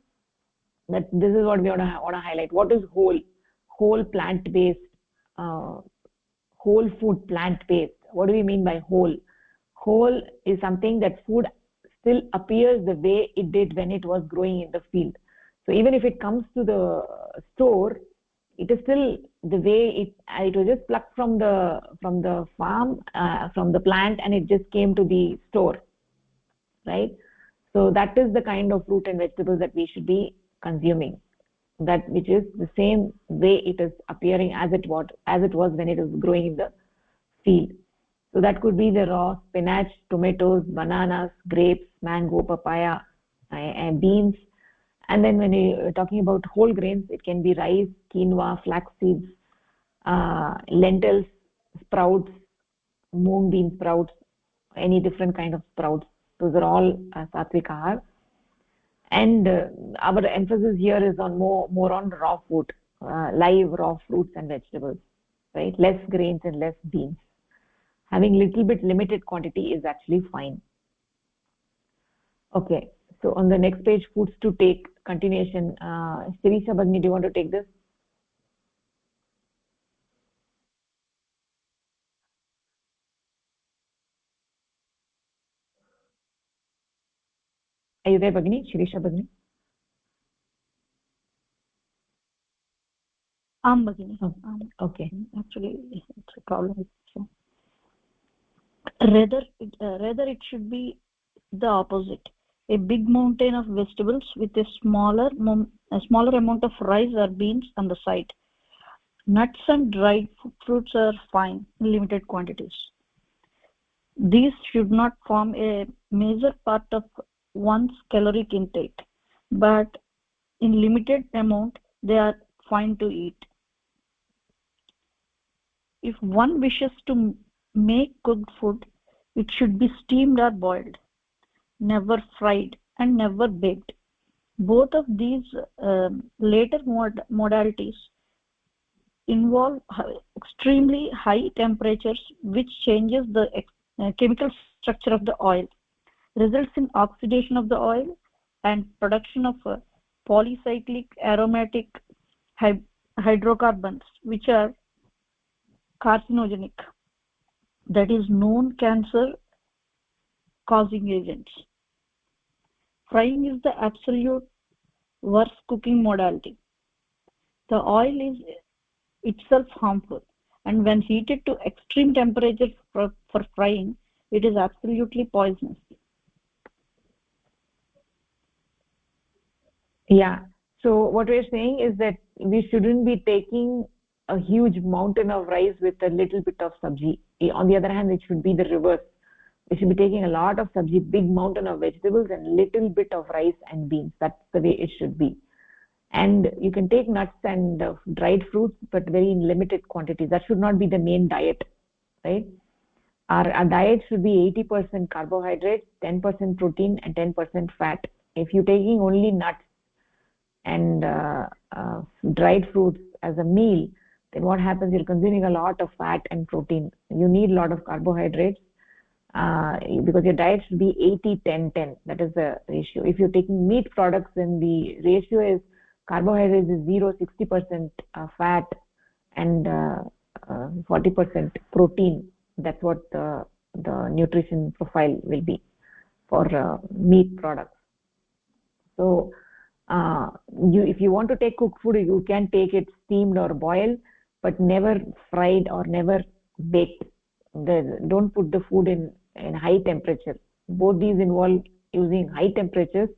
Speaker 1: that this is what we want to highlight. What is whole? Whole plant-based, whole food plant-based. What do we mean by whole? Whole is something that food still appears the way it did when it was growing in the field. So even if it comes to the store, it is still the way it was just plucked from the farm, from the plant, and it just came to the store, right? So that is the kind of fruit and vegetables that we should be consuming, that which is the same way it is appearing as it was when it was growing in the field. So that could be the raw spinach, tomatoes, bananas, grapes, mango, papaya, and beans. And then when you're talking about whole grains, it can be rice, quinoa, flax seeds, lentils, sprouts, mung bean sprouts, any different kind of sprouts. Those are all Sattvika Ahar. And our emphasis here is on more on raw food, live raw fruits and vegetables, right? Less grains and less beans. Having little bit limited quantity is actually fine. Okay, so on the next page, foods to take, continuation. Sirisha Bhagini, do you want to take this? Are you there, Bhagini? Sirisha Bhagini?
Speaker 4: Bhagini.
Speaker 1: Oh, okay.
Speaker 4: Actually, it's a problem. So, rather it should be the opposite. A big mountain of vegetables with a smaller amount of rice or beans on the side. Nuts and dried fruits are fine in limited quantities. These should not form a major part of one's caloric intake, but in limited amount they are fine to eat. If one wishes to make cooked food, it should be steamed or boiled, never fried and never baked. Both of these later modalities involve extremely high temperatures, which changes the chemical structure of the oil, results in oxidation of the oil and production of polycyclic aromatic hydrocarbons, which are carcinogenic, that is, known cancer causing agents. Frying is the absolute worst cooking modality. The oil is itself harmful, and when heated to extreme temperatures for frying, it is absolutely poisonous.
Speaker 1: Yeah, so what we're saying is that we shouldn't be taking a huge mountain of rice with a little bit of sabji. On the other hand, it should be the reverse. We should be taking a lot of sabji, big mountain of vegetables, and little bit of rice and beans. That's the way it should be. And you can take nuts and dried fruits, but very in limited quantities. That should not be the main diet, right? Our diet should be 80% carbohydrates, 10% protein, and 10% fat. If you're taking only nuts and dried fruits as a meal, then what happens? You're consuming a lot of fat and protein. You need a lot of carbohydrates because your diet should be 80-10-10. That is the ratio. If you're taking meat products, then the ratio is carbohydrates is 60% fat and 40% protein. That's what the nutrition profile will be for meat products. So if you want to take cooked food, you can take it steamed or boiled, but never fried or never baked. Don't put the food in high temperature. Both these involve using high temperatures,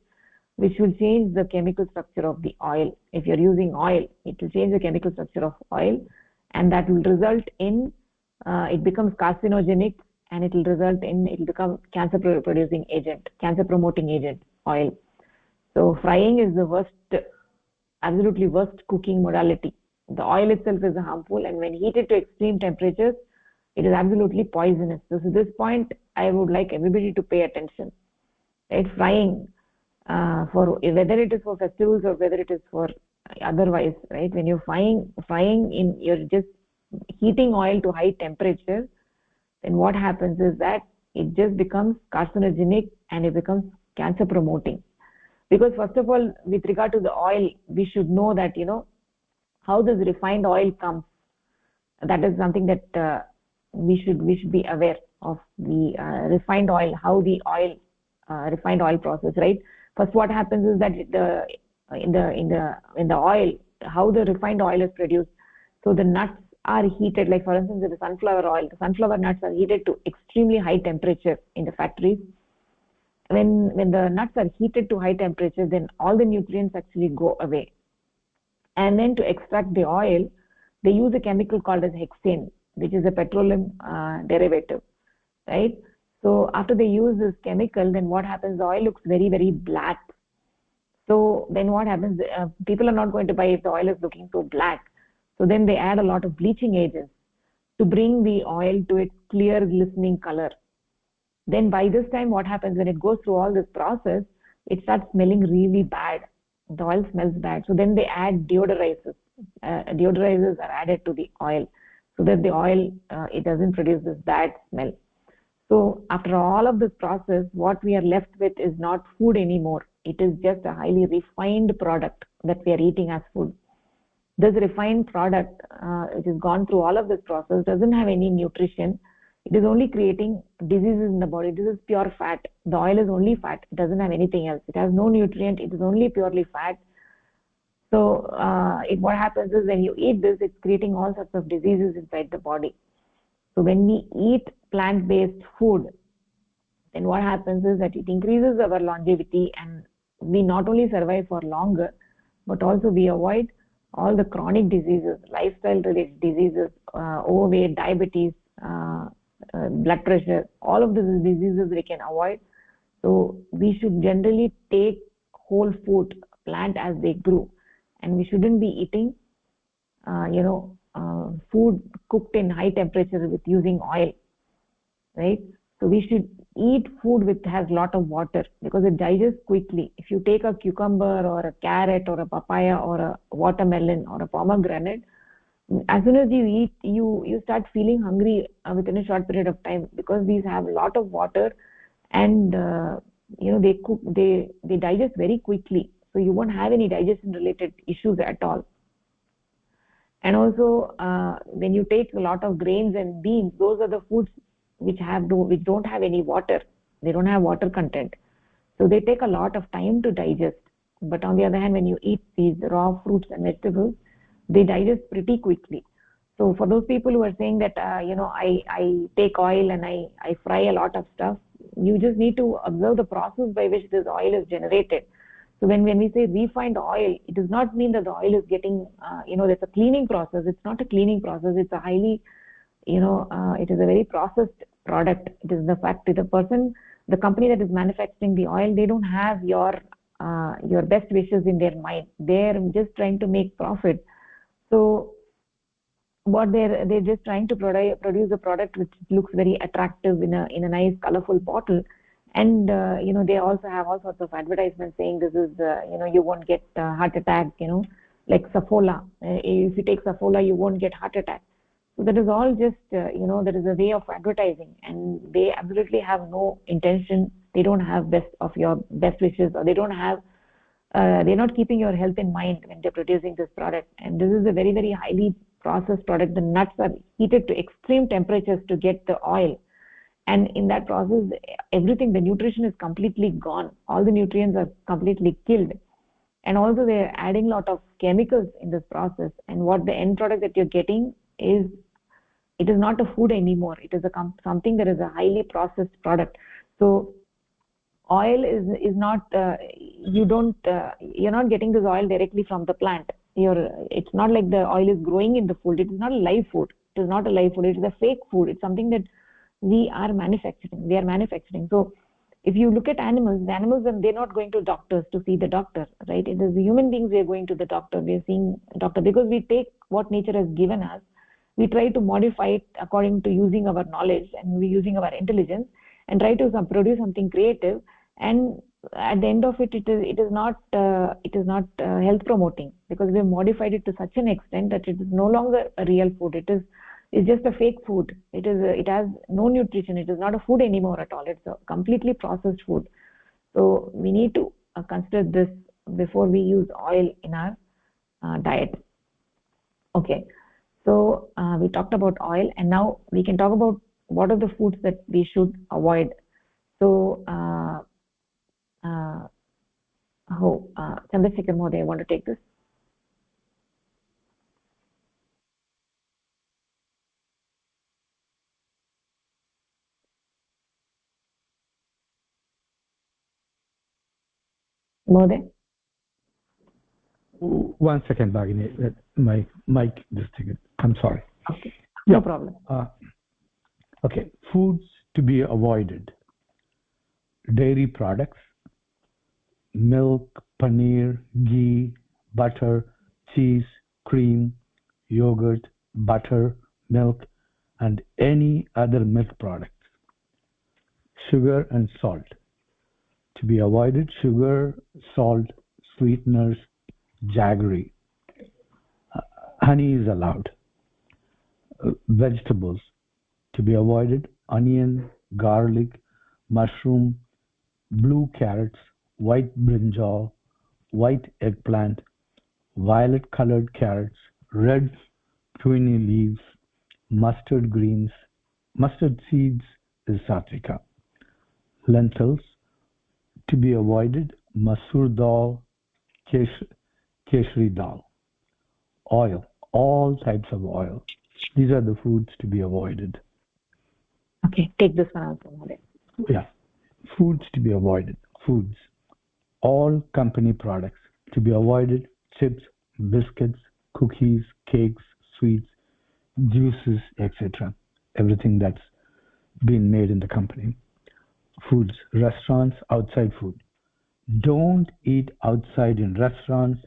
Speaker 1: which will change the chemical structure of the oil. If you're using oil, it will change the chemical structure of oil, and that will result in it becomes carcinogenic, and it will become cancer producing agent, cancer promoting agent, oil. So frying is the worst, absolutely worst cooking modality. The oil itself is harmful, and when heated to extreme temperatures, it is absolutely poisonous. So to this point, I would like everybody to pay attention. Right? Frying, for whether it is for festivals or whether it is for otherwise, right? When you're frying you're just heating oil to high temperature, then what happens is that it just becomes carcinogenic and it becomes cancer promoting. Because first of all, with regard to the oil, we should know that how this refined oil comes. That is something that we should be aware of the refined oil, how the oil refined oil process, right? First, what happens is that in the oil, how the refined oil is produced. So the nuts are heated, like for instance, with the sunflower oil, the sunflower nuts are heated to extremely high temperature in the factories. When the nuts are heated to high temperature, then all the nutrients actually go away. And then to extract the oil, they use a chemical called as hexane, which is a petroleum derivative, right? So after they use this chemical, then what happens? The oil looks very, very black. So then what happens? People are not going to buy if the oil is looking so black. So then they add a lot of bleaching agents to bring the oil to its clear, glistening color. Then by this time, what happens when it goes through all this process, it starts smelling really bad. The oil smells bad. So then they add deodorizers. Deodorizers are added to the oil so that the oil, it doesn't produce this bad smell. So after all of this process, what we are left with is not food anymore. It is just a highly refined product that we are eating as food. This refined product, which has gone through all of this process, doesn't have any nutrition. It is only creating diseases in the body. This is pure fat. The oil is only fat. It doesn't have anything else. It has no nutrient. It is only purely fat. So what happens is when you eat this, it's creating all sorts of diseases inside the body. So when we eat plant-based food, then what happens is that it increases our longevity, and we not only survive for longer, but also we avoid all the chronic diseases, lifestyle-related diseases, overweight, diabetes, blood pressure. All of these diseases we can avoid. So we should generally take whole food, plant as they grew, and we shouldn't be eating, food cooked in high temperature with using oil, right? So we should eat food which has lot of water because it digests quickly. If you take a cucumber or a carrot or a papaya or a watermelon or a pomegranate, as soon as you eat, you start feeling hungry within a short period of time, because these have a lot of water, and they digest very quickly, so you won't have any digestion related issues at all. And also when you take a lot of grains and beans, those are the foods which don't have any water. They don't have water content, so they take a lot of time to digest. But on the other hand, when you eat these raw fruits and vegetables, they digest pretty quickly. So for those people who are saying that I take oil and I fry a lot of stuff, you just need to observe the process by which this oil is generated. So when we say refined oil, it does not mean that the oil is getting there's a cleaning process. It's not a cleaning process. It's a highly it is a very processed product. It is the fact that the company that is manufacturing the oil, they don't have your best wishes in their mind. They're just trying to make profit. So what they're just trying to produce a product which looks very attractive in a nice colorful bottle, and they also have all sorts of advertisements saying this is you won't get heart attack, like Saffola. If you take Saffola, you won't get heart attack. So that is all just that is a way of advertising, and they absolutely have no intention. They don't have your best wishes, or they don't have they're not keeping your health in mind when they're producing this product. And this is a very, very highly processed product. The nuts are heated to extreme temperatures to get the oil, and in that process, everything, the nutrition is completely gone. All the nutrients are completely killed, and also they're adding a lot of chemicals in this process. And what the end product that you're getting is, it is not a food anymore. It is something that is a highly processed product. So oil is not you're not getting this oil directly from the plant. It's not like the oil is growing in the food. It is not a live food. It is not a live food. It is a fake food. It's something that we are manufacturing. So if you look at animals, they're not going to doctors to see the doctor, right? It is the human beings we are going to the doctor. We are seeing doctor because we take what nature has given us. We try to modify it according to using our knowledge, and we're using our intelligence, and try to produce something creative. And at the end of it, it is not health promoting, because we have modified it to such an extent that it is no longer a real food. It's just a fake food. It has no nutrition. It is not a food anymore at all. It's a completely processed food. So we need to consider this before we use oil in our diet. Okay. So we talked about oil, and now we can talk about what are the foods that we should avoid. So, Chandrasekhar Mohdey, want to take this? Mohdey?
Speaker 3: One second, Bhagini. My mic just taken. I'm sorry.
Speaker 1: Okay, no problem.
Speaker 3: Okay, foods to be avoided: dairy products, milk, paneer, ghee, butter, cheese, cream, yogurt, butter, milk, and any other milk products. Sugar and salt to be avoided: sugar, salt, sweeteners, jaggery. Honey is allowed. Vegetables to be avoided: onion, garlic, mushroom, blue carrots, white brinjal, white eggplant, violet colored carrots, red peony leaves, mustard greens, mustard seeds is sattvika. Lentils to be avoided: masoor dal, keshri dal. Oil, all types of oil. These are the foods to be avoided.
Speaker 1: Okay, take this one also, Mohdey.
Speaker 3: Yeah, foods to be avoided. Foods, all company products to be avoided: chips, biscuits, cookies, cakes, sweets, juices, etc. Everything that's been made in the company. Foods, restaurants, outside food. Don't eat outside in restaurants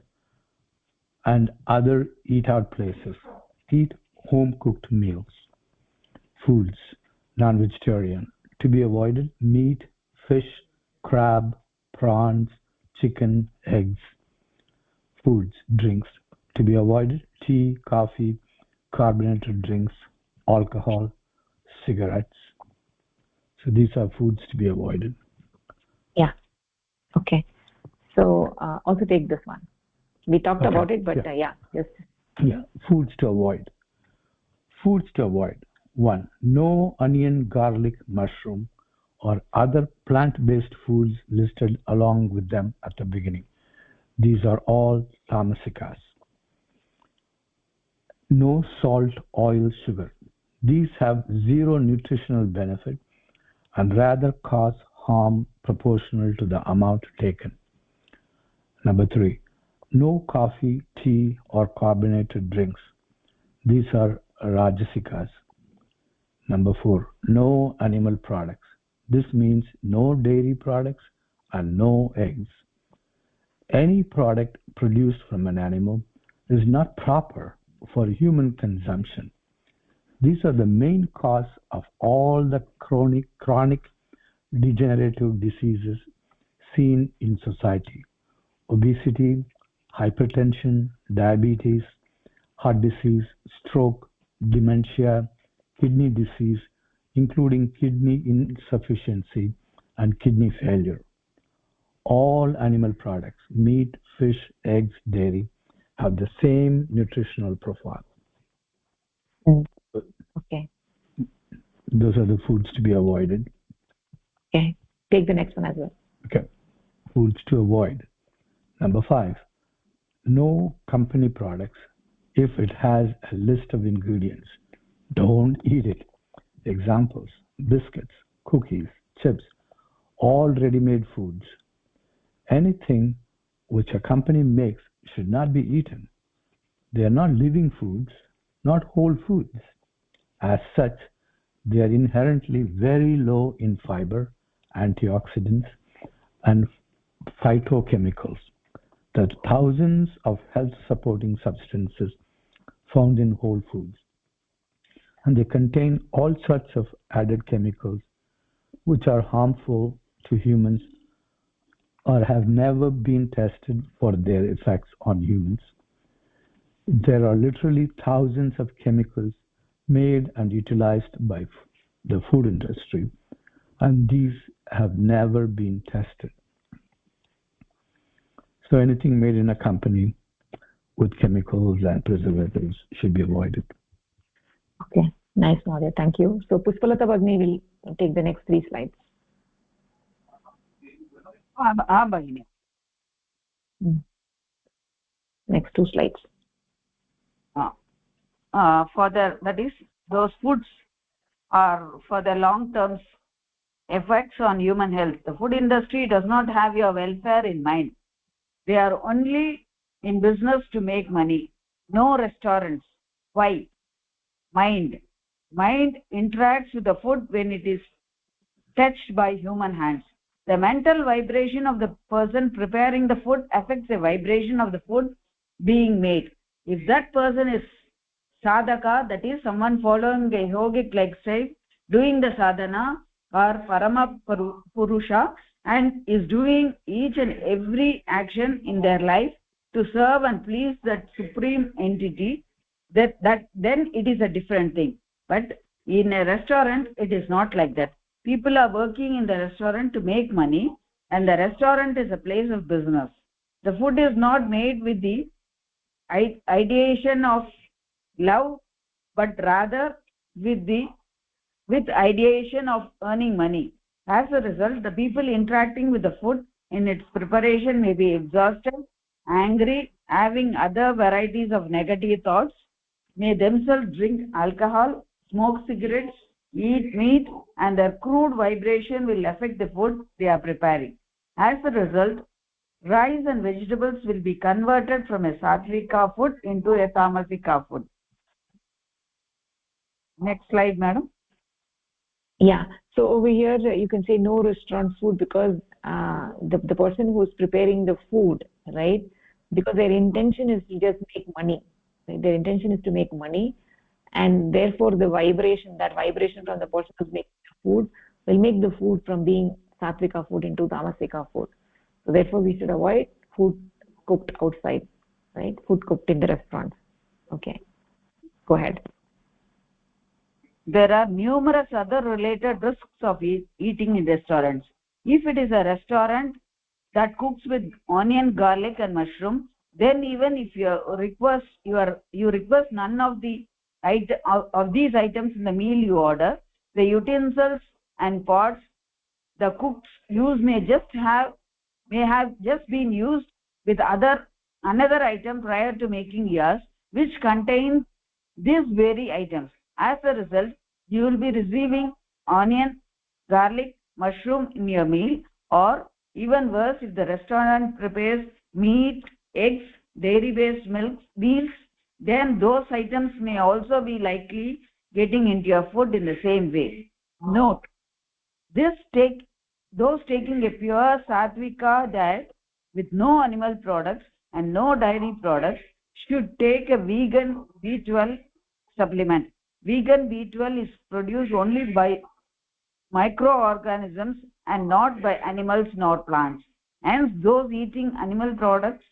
Speaker 3: and other eat out places. Eat home cooked meals. Foods, non-vegetarian. To be avoided: meat, fish, crab, prawns, chicken, eggs. Foods, drinks. To be avoided: tea, coffee, carbonated drinks, alcohol, cigarettes. So these are foods to be avoided.
Speaker 1: Yeah. Okay. So also take this one. We talked about it, but just
Speaker 3: foods to avoid. Foods to avoid: 1. No onion, garlic, mushroom, or other plant-based foods listed along with them at the beginning. These are all tamasikas. No salt, oil, sugar. These have zero nutritional benefit and rather cause harm proportional to the amount taken. Number 3. No coffee, tea, or carbonated drinks. These are rajasikas. Number 4. No animal products. This means no dairy products and no eggs. Any product produced from an animal is not proper for human consumption. These are the main cause of all the chronic degenerative diseases seen in society: obesity, hypertension, diabetes, heart disease, stroke, dementia, kidney disease, including kidney insufficiency and kidney failure. All animal products, meat, fish, eggs, dairy, have the same nutritional profile.
Speaker 1: okay.
Speaker 3: Those are the foods to be avoided.
Speaker 1: Okay. Take the next one as well.
Speaker 3: Okay. Foods to avoid. Number 5. No company products if it has a list of ingredients. Don't eat it. Examples: biscuits, cookies, chips, all ready-made foods. Anything which a company makes should not be eaten. They are not living foods, not whole foods. As such, they are inherently very low in fiber, antioxidants, and phytochemicals. There are thousands of health-supporting substances found in whole foods, and they contain all sorts of added chemicals which are harmful to humans or have never been tested for their effects on humans. There are literally thousands of chemicals made and utilized by the food industry, and these have never been tested. So anything made in a company with chemicals and preservatives should be avoided.
Speaker 1: Okay, nice, Nadia. Thank you. So Pushpalata Bagni will take the next 3 slides.
Speaker 2: Bhagini.
Speaker 1: Next 2 slides.
Speaker 2: For that is those foods are for the long term effects on human health. The food industry does not have your welfare in mind. They are only in business to make money. No restaurants. Why? Mind interacts with the food when it is touched by human hands. The mental vibration of the person preparing the food affects the vibration of the food being made. If that person is sadhaka, that is someone following a yogic lifestyle, doing the sadhana, or parama purusha, and is doing each and every action in their life to serve and please that supreme entity, that then it is a different thing. But in a restaurant it is not like that. People are working in the restaurant to make money, and the restaurant is a place of business. The food is not made with the ideation of love, but rather with ideation of earning money. As a result, the people interacting with the food in its preparation may be exhausted, angry, having other varieties of negative thoughts, may themselves drink alcohol, smoke cigarettes, eat meat, and their crude vibration will affect the food they are preparing. As a result, rice and vegetables will be converted from a sattvika food into a tamasika food. Next slide, madam.
Speaker 1: Yeah, so over here you can say no restaurant food, because the person who's preparing the food, right, because their intention is to just make money, right? Their intention is to make money, and therefore the vibration from the person who's making the food will make the food from being sattvika food into tamasika food. So therefore we should avoid food cooked outside, right? Food cooked in the restaurants. Okay, go ahead.
Speaker 2: There are numerous other related risks of eating in restaurants. If it is a restaurant that cooks with onion, garlic and mushroom, then even if you request none of these items in the meal you order, the utensils and pots the cooks use may have just been used with another item prior to making yours, which contains these very items. As a result, you will be receiving onion, garlic, mushroom in your meal, or even worse, if the restaurant prepares meat, eggs, dairy-based meals, then those items may also be likely getting into your food in the same way. Note, those taking a pure sattvika diet with no animal products and no dairy products should take a vegan B12 supplement. Vegan B12 is produced only by microorganisms and not by animals nor plants. Hence, those eating animal products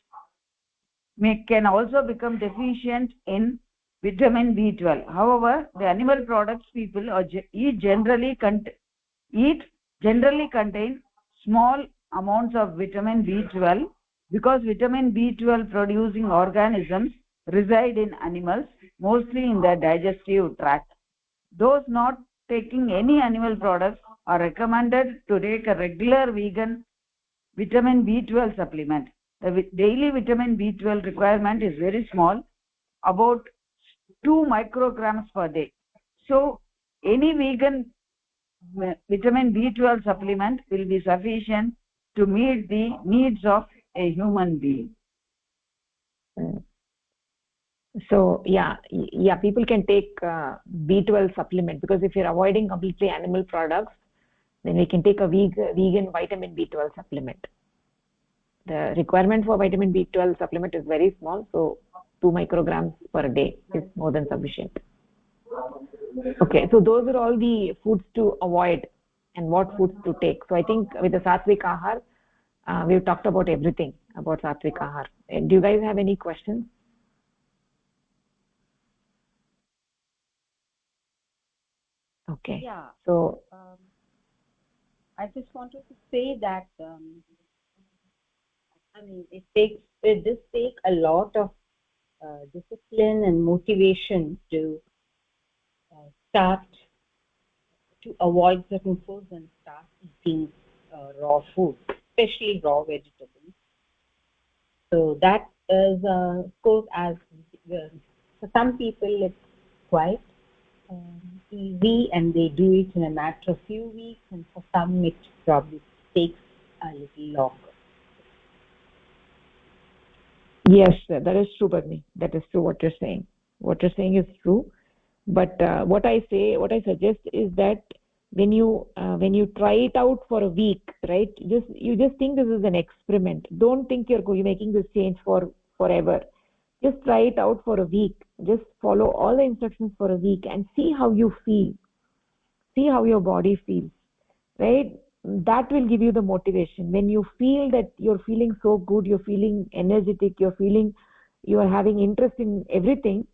Speaker 2: can also become deficient in vitamin B12. However, the animal products people eat generally contain small amounts of vitamin B12, because vitamin B12 producing organisms reside in animals, mostly in the digestive tract. Those not taking any animal products are recommended to take a regular vegan vitamin B12 supplement. The daily vitamin B12 requirement is very small, about 2 micrograms per day. So any vegan vitamin B12 supplement will be sufficient to meet the needs of a human being.
Speaker 1: So yeah, people can take B12 supplement, because if you're avoiding completely animal products, then we can take a vegan vitamin B12 supplement. The requirement for vitamin B12 supplement is very small, so 2 micrograms per day is more than sufficient. Okay, so those are all the foods to avoid and what foods to take. So I think with the Sattvik Ahar, we've talked about everything about Sattvik Ahar. Do you guys have any questions? Okay.
Speaker 5: Yeah.
Speaker 1: So
Speaker 5: I just wanted to say that I mean, it does take a lot of discipline and motivation to start to avoid certain foods and start eating raw food, especially raw vegetables. So that is, of course, as for some people it's quite easy and they do it in a matter of few weeks, and for some it probably takes a little longer.
Speaker 1: Yes, that is true, Bharani. That is true what you're saying. What you're saying is true. But what I suggest is that when you try it out for a week, right? You just think this is an experiment. Don't think you're making this change for forever. Just try it out for a week. Just follow all the instructions for a week and see how you feel. See how your body feels, right? That will give you the motivation. When you feel that you're feeling so good, you're feeling energetic, you are having interest in everything,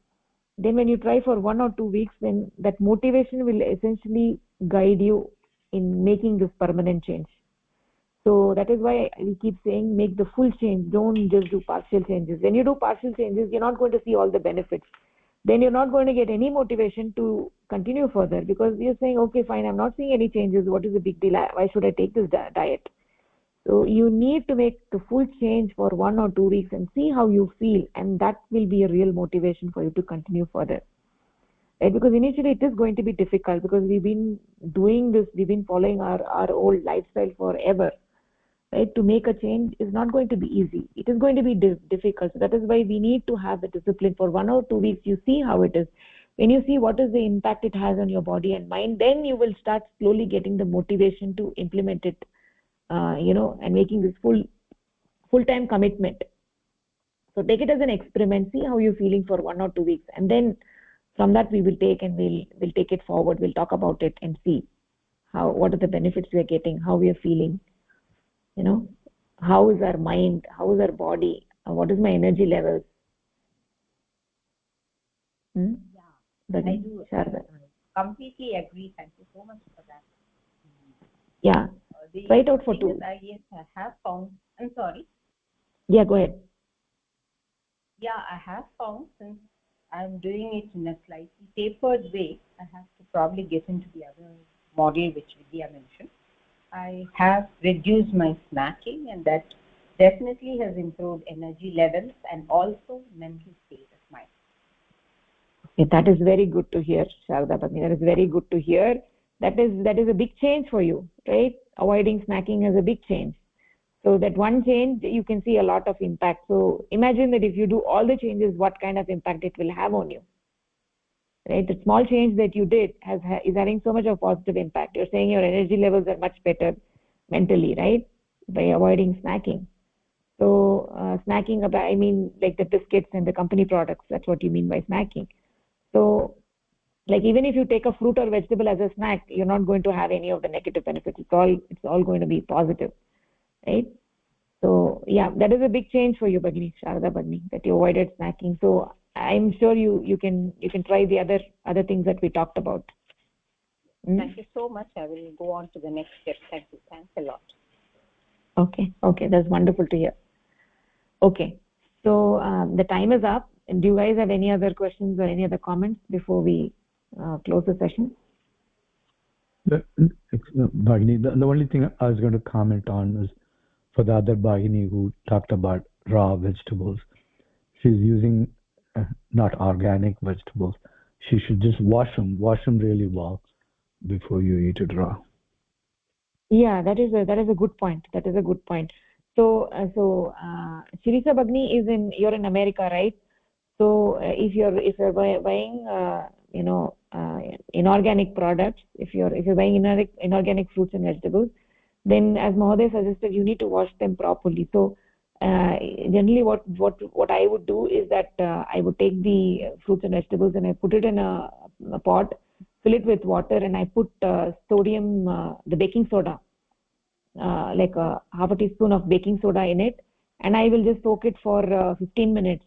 Speaker 1: then when you try for 1 or 2 weeks, then that motivation will essentially guide you in making this permanent change. So that is why we keep saying make the full change. Don't just do partial changes. When you do partial changes, you're not going to see all the benefits. Then you're not going to get any motivation to continue further, because you're saying, okay, fine, I'm not seeing any changes. What is the big deal? Why should I take this diet? So you need to make the full change for 1 or 2 weeks and see how you feel, and that will be a real motivation for you to continue further. Right? Because initially it is going to be difficult, because we've been doing this, we've been following our old lifestyle forever. Right? To make a change is not going to be easy. It is going to be difficult. So that is why we need to have the discipline for 1 or 2 weeks. You see how it is. When you see what is the impact it has on your body and mind, then you will start slowly getting the motivation to implement it, and making this full-time commitment. So take it as an experiment. See how you're feeling for 1 or 2 weeks, and then from that we'll take it forward. We'll talk about it and see what are the benefits we are getting, how we are feeling. How is our mind, how is our body, what is my energy levels.
Speaker 5: Yeah, I do. I completely agree. Thank you so much for that.
Speaker 1: Yeah, try it out for 2.
Speaker 5: Yes, I have found. I'm sorry.
Speaker 1: Yeah, go ahead.
Speaker 5: Yeah, I have found, since I'm doing it in a slightly tapered way, I have to probably get into the other model which Vidya mentioned. I have reduced my snacking, and that definitely has improved energy levels and also mental state of mind.
Speaker 1: Okay, that is very good to hear, Sharda Bharani. That is very good to hear. That is a big change for you, right? Avoiding snacking is a big change. So that one change, you can see a lot of impact. So imagine that if you do all the changes, what kind of impact it will have on you. Right? The small change that you did is having so much of positive impact. You're saying your energy levels are much better mentally, right? By avoiding snacking. So snacking, I mean like the biscuits and the company products. That's what you mean by snacking. So like even if you take a fruit or vegetable as a snack, you're not going to have any of the negative benefits. It's all going to be positive, right? So yeah, that is a big change for you, Bharani, Sharda Bharani, that you avoided snacking. So I'm sure you can try the other things that we talked about.
Speaker 5: Thank you so much. I will go on to the next step. Thank you. Thanks a lot.
Speaker 1: Okay, that's wonderful to hear. Okay, so the time is up. Do you guys have any other questions or any other comments before we close the session?
Speaker 3: Bhagini, the only thing I was going to comment on was for the other Bhagini who talked about raw vegetables. She's using not organic vegetables. She should just wash them really well before you eat it raw.
Speaker 1: Yeah, that is a good point. That is a good point. So Shirisa Bhagini you're in America, right? So if you're buying inorganic products, if you're buying inorganic fruits and vegetables, then as Mahoday suggested, you need to wash them properly. So generally what I would do is that I would take the fruits and vegetables and I put it in a pot, fill it with water, and I put sodium, the baking soda, like half a teaspoon of baking soda in it, and I will just soak it for 15 minutes.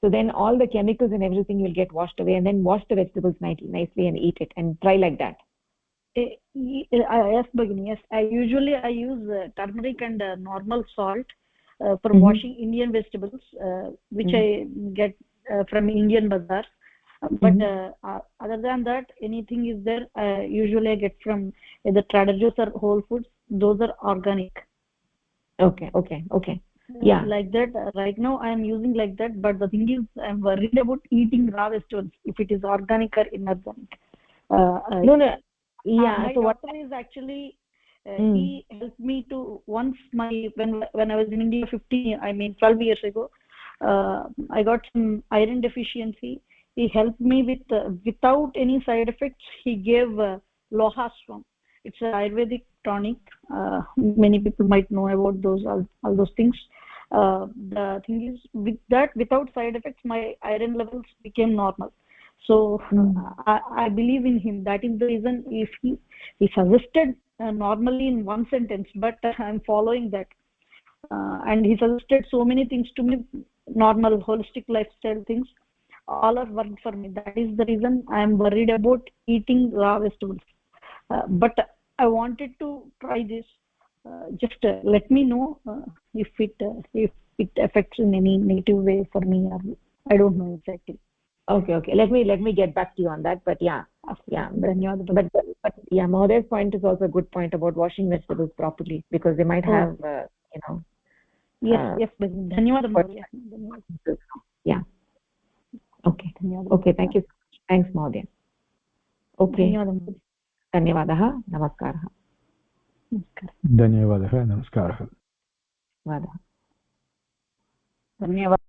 Speaker 1: So then all the chemicals and everything will get washed away, and then wash the vegetables nicely and eat it, and try like that.
Speaker 4: Yes, Bhagini. Yes, I usually use turmeric and normal salt for washing Indian vegetables, which I get from Indian bazaar. But other than that, anything is there, usually I get from either Trader Joe's or Whole Foods. Those are organic.
Speaker 1: Okay. Yeah.
Speaker 4: Like that. Right now I am using like that, but the thing is I'm worried about eating raw vegetables, if it is organic or inorganic.
Speaker 1: No. Yeah.
Speaker 4: My doctor is actually he helped me to once when I was in India 12 years ago. I got some iron deficiency. He helped me with without any side effects. He gave lohaswam. It's an Ayurvedic tonic. Many people might know about all those things. The thing is, with that, without side effects, my iron levels became normal. So I believe in him. That is the reason. If he suggested normally in one sentence, but I'm following that, and he suggested so many things to me, normal holistic lifestyle things. All are worked for me. That is the reason I am worried about eating raw vegetables. But I wanted to try this. Just let me know if it affects in any negative way for me, or I don't know exactly.
Speaker 1: Okay. Let me get back to you on that. But yeah. But yeah, Mahoday's point is also a good point about washing vegetables properly, because they might have
Speaker 4: Yes. Dhanyawad.
Speaker 1: Yeah. Okay. Thank you. Thanks, Mahoday. Okay. धन्यवादः. नमस्कारः.
Speaker 3: धन्यवादः. नमस्कारः.
Speaker 1: धन्यवादः.